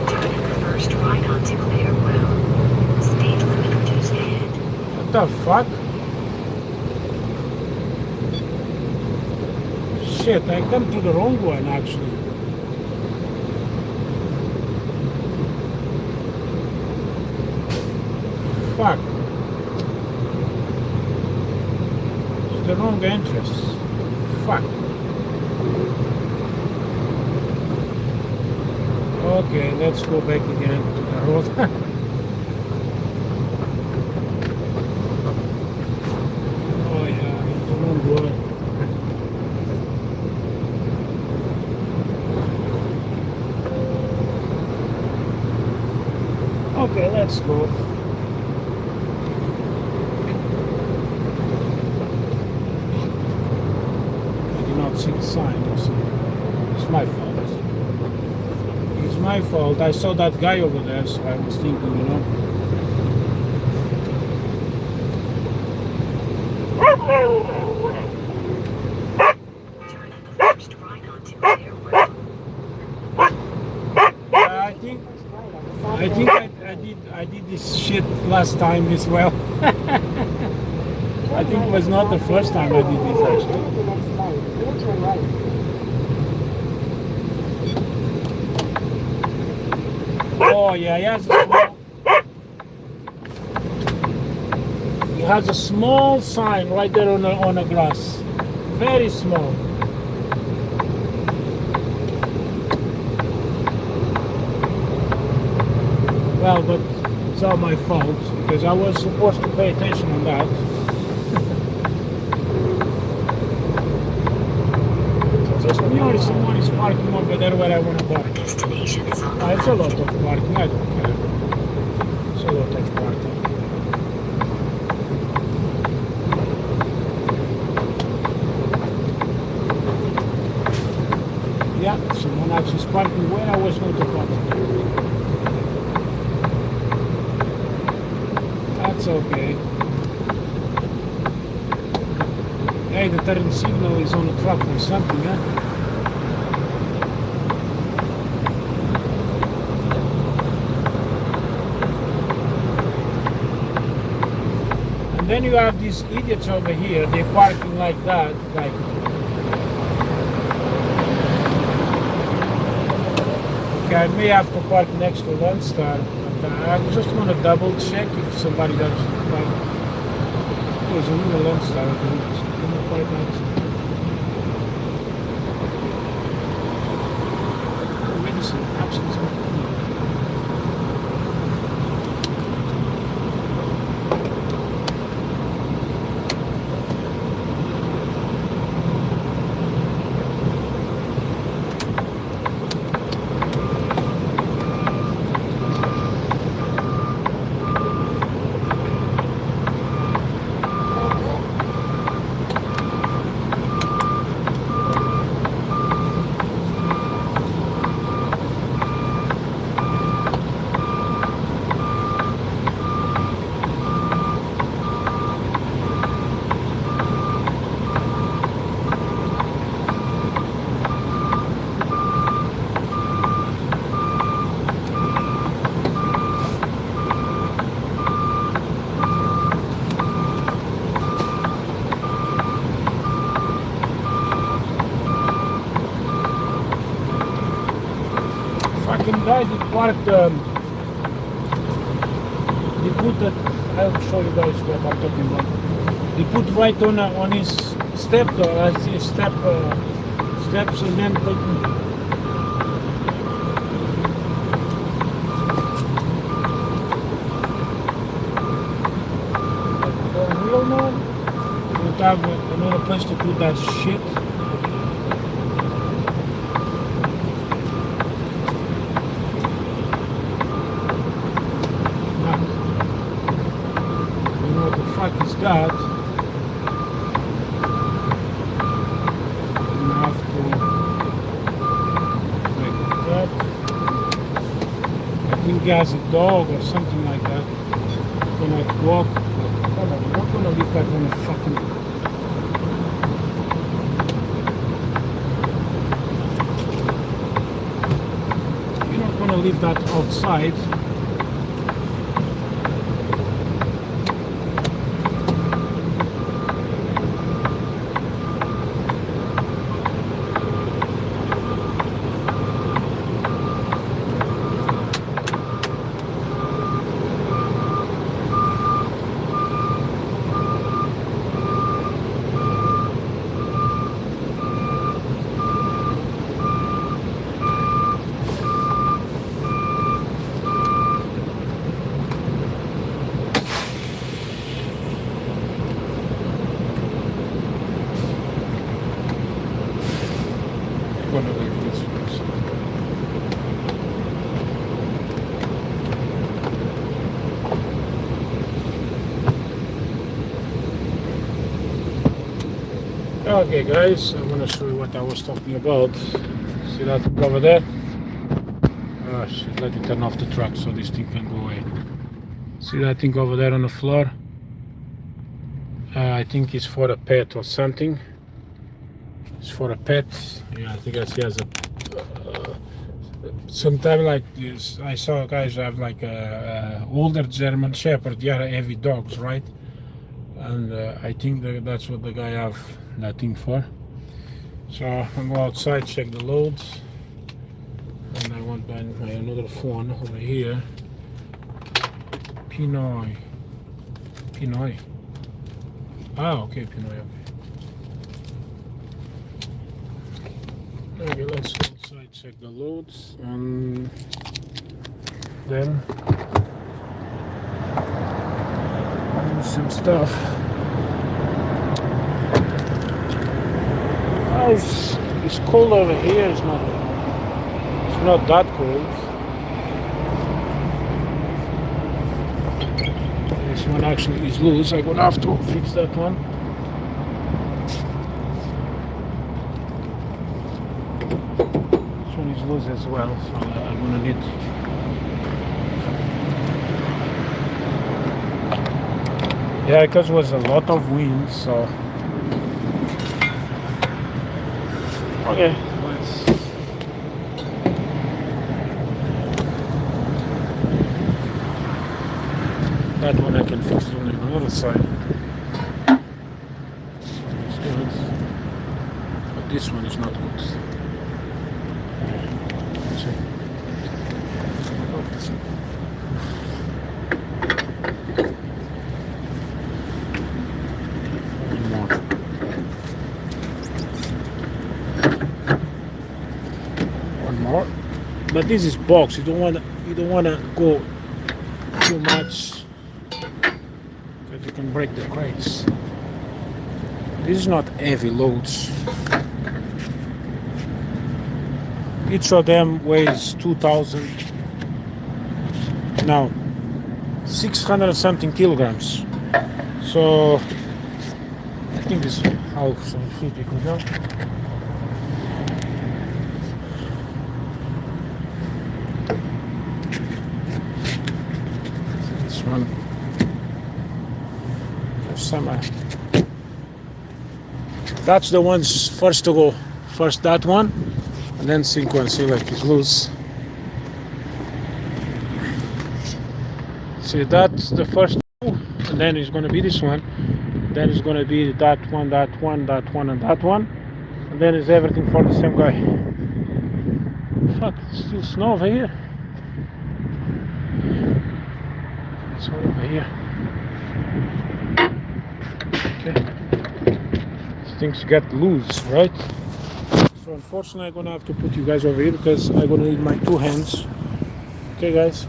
Turn at the first right onto Fair Road. Speed limit reduced ahead. What the fuck? Shit, I come to the wrong one actually. Fuck. It's the wrong entrance. Fuck. Okay, let's go back again to the road. Oh yeah, it's the wrong one. Okay, let's go. I did not see the sign or something. It's my fault. It's my fault. I saw that guy over there, so I was thinking, Turn at the last time as well. I think it was not the first time I did this actually. At the next light, you'll turn right. Oh yeah, he has a small sign right there on the grass. Very small. Well, but it's all my fault because I was supposed to pay attention on that. Just me or someone is parking over there where I want to park. Destination is on the It's a lot left. of parking, I don't care. It's a lot of parking. Yeah, someone else is parking where I was going to park. That's okay. Hey, the turn signal is on the truck or something, huh? And then you have these idiots over here, they're parking like that, like... Okay, I may have to park next to Landstar, but I'm just going to double check if somebody does park. There's a little Landstar, I think. Park next. Medicine, absolutely. Fucking guy that parked, they put that, I'll show you guys what I'm talking about. They put right on his step door, I see steps and then put, like for real now, you don't have another place to put that shit. What is that? You have to like that. I think he has a dog or something like that. Cannot walk. Come on, I'm not gonna leave that on a fucking. You're not gonna leave that outside. Gonna leave this place. Okay guys, I'm gonna show you what I was talking about. See that over there? Oh shit, let me turn off the truck so this thing can go away. See that thing over there on the floor? I think it's for a pet or something. It's for a pet. Yeah, I think he has a Sometimes like this, I saw guys have like a older German Shepherd. They are heavy dogs, right? And I think that's what the guy have that thing for. So I'll go outside, check the loads, and I want my another phone over here. Pinoy. Okay, Pinoy. Okay, let's go outside, check the loads, and then do some stuff. It's cold over here. It's not that cold. This one actually is loose. I'm gonna have to fix that one. This one is loose as well, so I'm gonna need. Yeah, because it was a lot of wind, so. Okay, let's. That one I can fix on the other side. This one is good, but this one is not good. Let's see. One more. One more. But this is box. You don't wanna go too much. You can break the crates. This is not heavy loads. Each of them weighs 2,000. No, 600 something kilograms. So I think this how some feet we could go. This one. Summer. That's the ones first to go. First that one, and then sequence. See, like it's loose. See, that's the first two, and then it's gonna be this one. Then it's gonna be that one, that one, that one, and that one, and then it's everything for the same guy. Fuck, it's still snow over here. It's all over here. Okay. These things get loose, right? So unfortunately I'm gonna have to put you guys over here because I'm gonna need my two hands. Okay guys.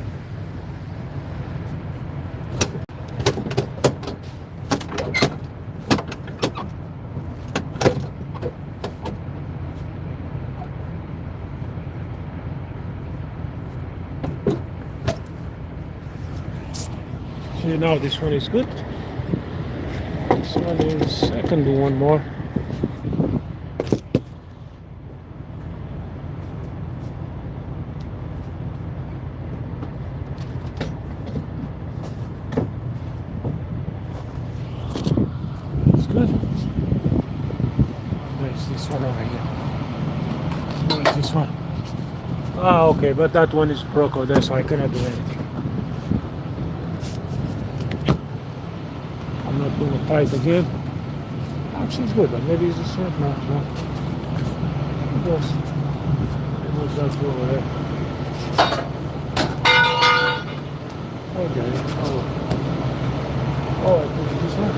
See, now this one is good. This one is, I can do one more. It's good. Where's this one over here? Where's this one? Ah, okay, but that one is broken there, so I cannot do anything. I'm not going to tight again. Actually, it's good, but maybe it's the same. No, no. Yes. What's that over there? Okay. Oh, I think it's this one.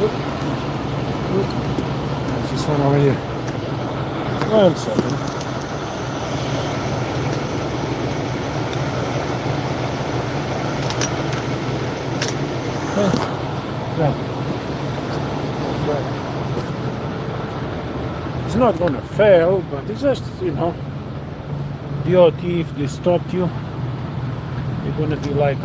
Look. There's this one over here. 1 second. It's not gonna fail, but it's just, DOT, if they stopped you, you're gonna be like,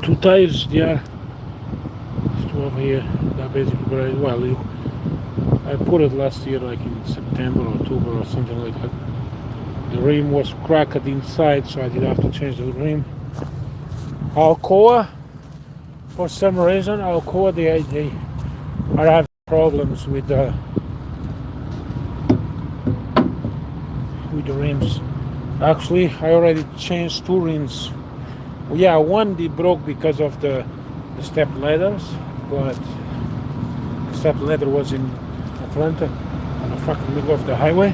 two tires there. Two over here. That basically, well, I put it last year, like in September or October or something like that. The rim was cracked inside, so I did have to change the rim. Alcoa, for some reason, Alcoa they are having problems with the rims. Actually, I already changed two rims. Yeah, one they broke because of the step ladders, but the step ladder was in Atlanta, on the fucking middle of the highway.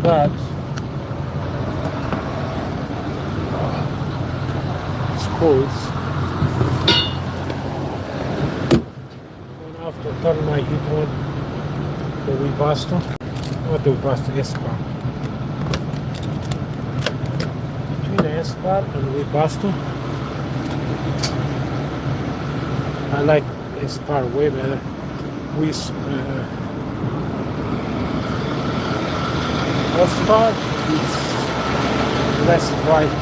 But it's cold. I'm gonna have to turn my heat on the Webasto, not the Webasto, S-Bar. Between the S-Bar and the Webasto, I like S-Bar way better. S-Bar is less bright.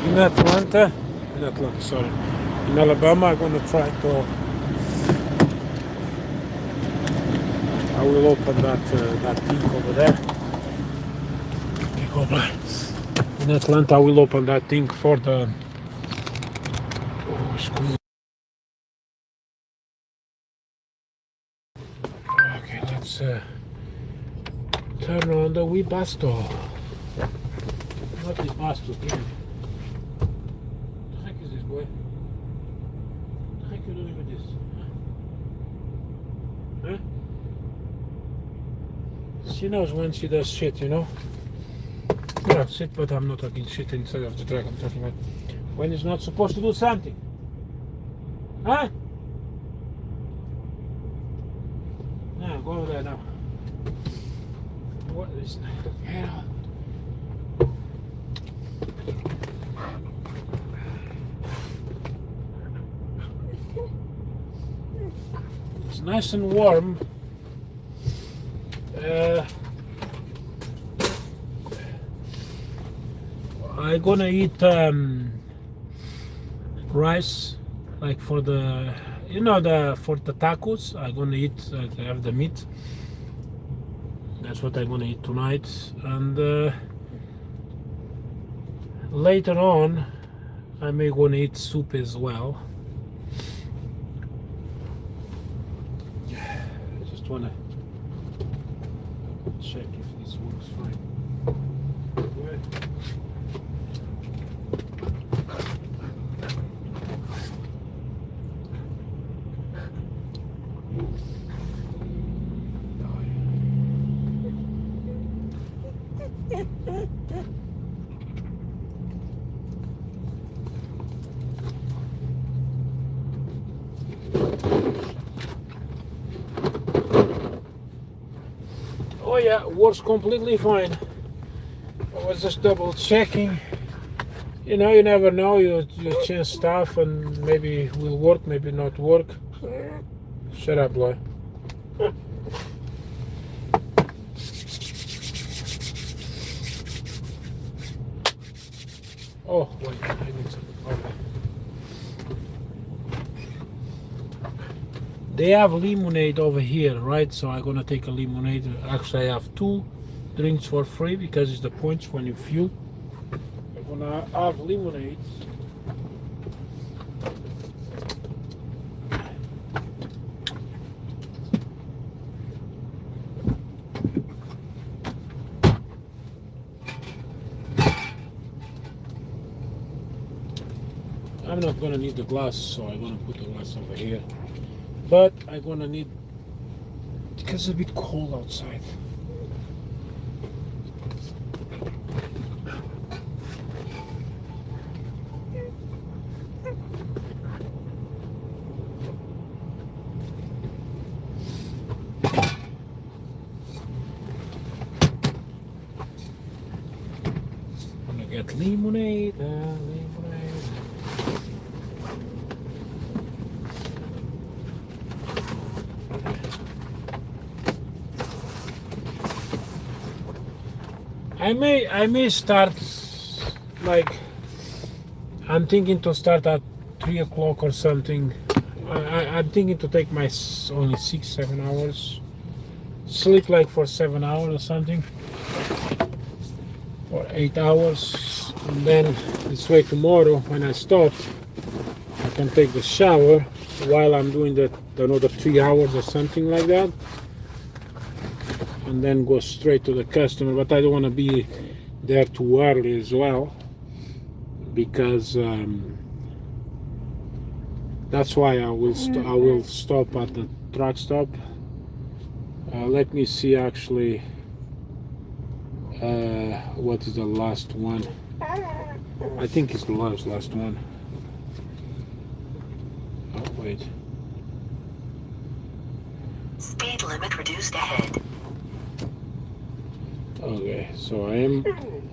In Atlanta, sorry. In Alabama, I'm gonna try to. I will open that tank over there. In Atlanta, I will open that thing for the. Oh, school. Okay, let's turn on the Webasto. What is Basto doing? What the heck is this, boy? What the heck are you doing with this? Huh? She knows when she does shit, you know? Yeah, shit, but I'm not talking shit inside of the truck. I'm talking about when it's not supposed to do something. Huh? Now, go over there now. What is that? Hell. It's nice and warm. I'm gonna eat rice, like for the, for the tacos. I'm gonna eat, I have the meat. That's what I'm gonna eat tonight. And later on, I may gonna eat soup as well. I just wanna check if this works fine. Oh yeah, works completely fine. I was just double checking. You know, you never know. You change stuff and maybe it will work, maybe not work. Shut up, boy. Oh, wait, I need some. Okay. They have lemonade over here, right? So I'm gonna take a lemonade. Actually, I have 2 drinks for free because it's the points when you fuel. I'm gonna have lemonade. I'm not gonna need the glass, so I'm gonna put the glass over here. But I'm gonna need, because it's a bit cold outside. I'm gonna get lemonade, lemonade. I may start, like, I'm thinking to start at 3 o'clock or something. I'm thinking to take my only 6-7 hours, sleep like for 7 hours or something, or 8 hours, and then this way tomorrow when I stop I can take the shower while I'm doing the another 3 hours or something like that, and then go straight to the customer. But I don't want to be there too early as well, because that's why I will stop at the truck stop. Let me see actually what is the last one. I think it's the last one. Oh wait. Speed limit reduced ahead. Okay, so I am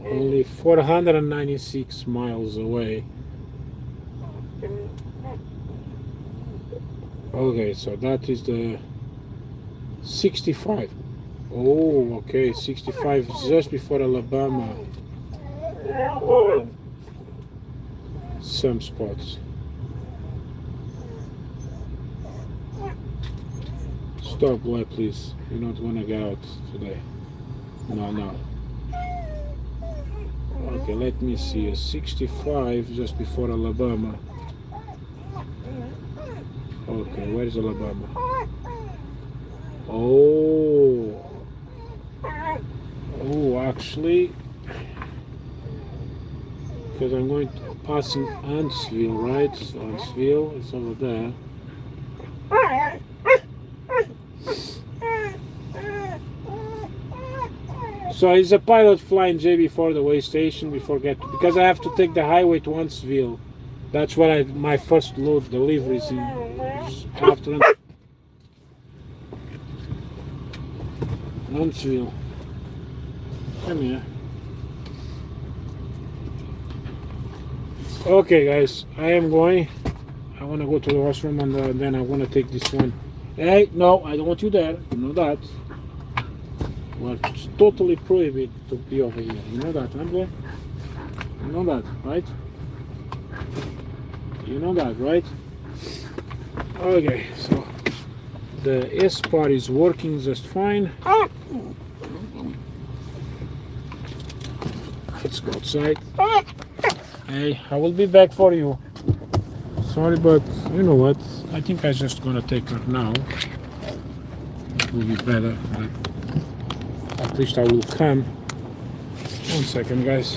only 496 miles away. Okay, so that is the 65. Oh, okay, 65 just before Alabama. Some spots. Stop, boy, please. You're not gonna get out today. No. Okay, let me see. A 65 just before Alabama. Okay, where is Alabama? Oh, actually, because I'm going to passing Huntsville, right? So Huntsville is over there. So is a pilot flying J before the way station before because I have to take the highway to Huntsville. That's where my first load deliveries in after Huntsville. Come here. Okay, guys, I want to go to the washroom, and then I want to take this one. Hey, no, I don't want you there. You know that. Well, it's totally prohibited to be over here. You know that, huh, boy? You know that, right? You know that, right? Okay, so the S part is working just fine. Let's go outside. Hey, I will be back for you. Sorry, but you know what? I think I'm just gonna take her now. It will be better. But at least I will come. 1 second, guys.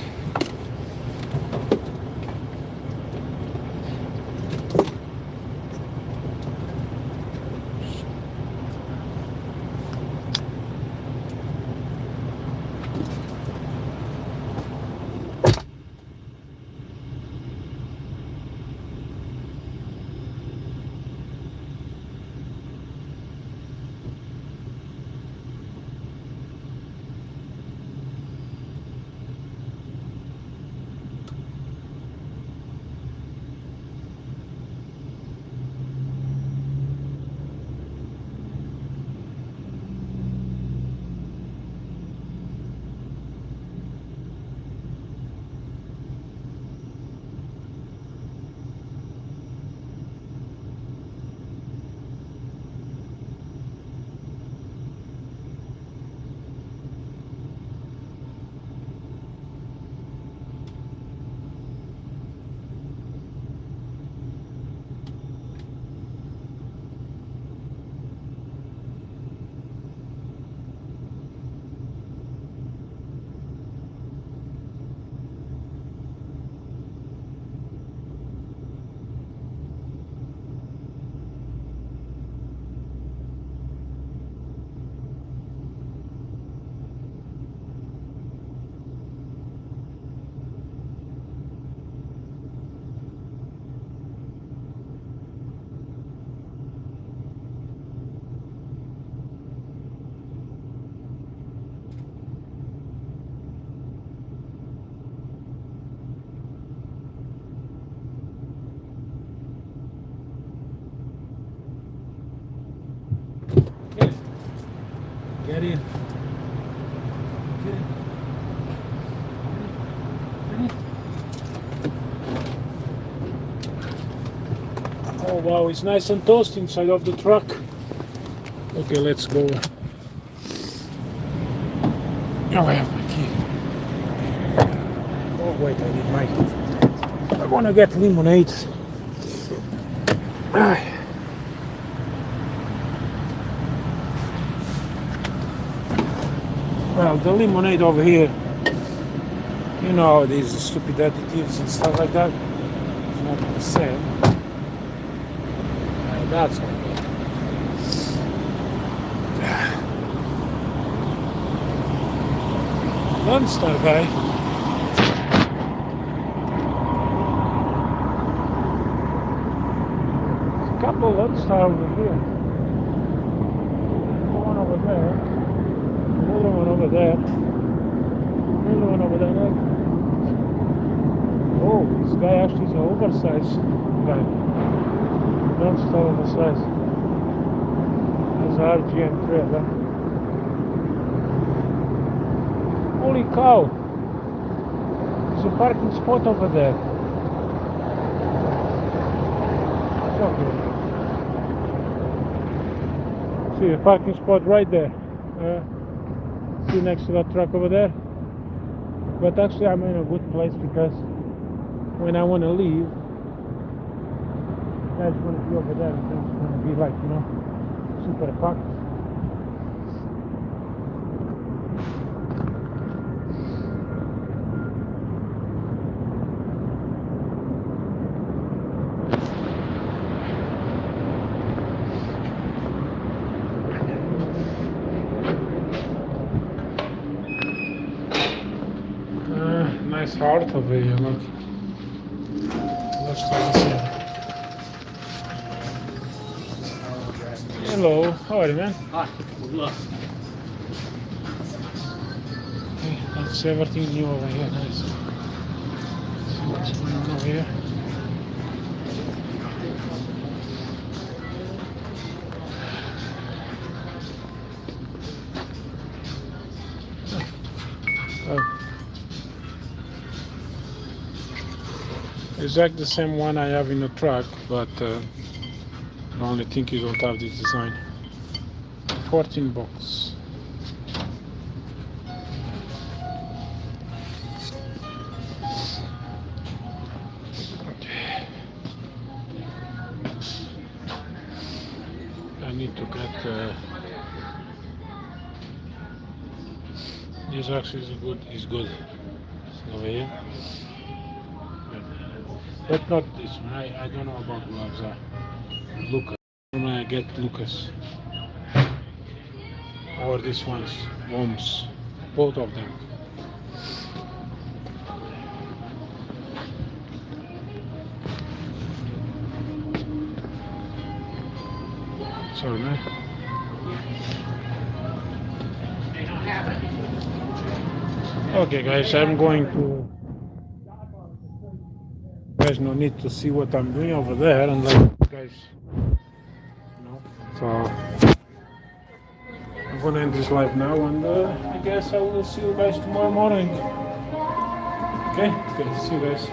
Oh wow, it's nice and toasty inside of the truck. Okay, let's go. Oh, I have my key. Oh wait, I need my key. I wanna get lemonade. Well, the lemonade over here, you know, these stupid additives and stuff like that. It's not the same. That's okay. Landstar guy. There's a couple of Landstar over here. One over there. Another one over there. Another one over there. Oh, this guy actually is an oversized guy. Landstar oversized. There's an RGM trailer. Holy cow! There's a parking spot over there. Okay. See a parking spot right there. See next to that truck over there. But actually I'm in a good place because when I want to leave, that's going to be over there and it's going to be like, you know, super packed. Nice heart over here, look. Let's try this here. Hello, how are you, man? Hi, good luck. Okay, that's everything new over here, nice. Let's see what's going on over here. Oh. Exactly the same one I have in the truck, but the only thing you don't have this design. 14 bucks. I need to get this actually is good. It's over here. But not this one. I don't know about gloves. Lucas. I get Lucas. Or this one's Worms. Both of them. Sorry, man. Okay, guys, I'm going to. Guys, no need to see what I'm doing over there, and like, guys, you know. So I'm gonna end this live now, and I guess I will see you guys tomorrow morning. Okay, see you guys.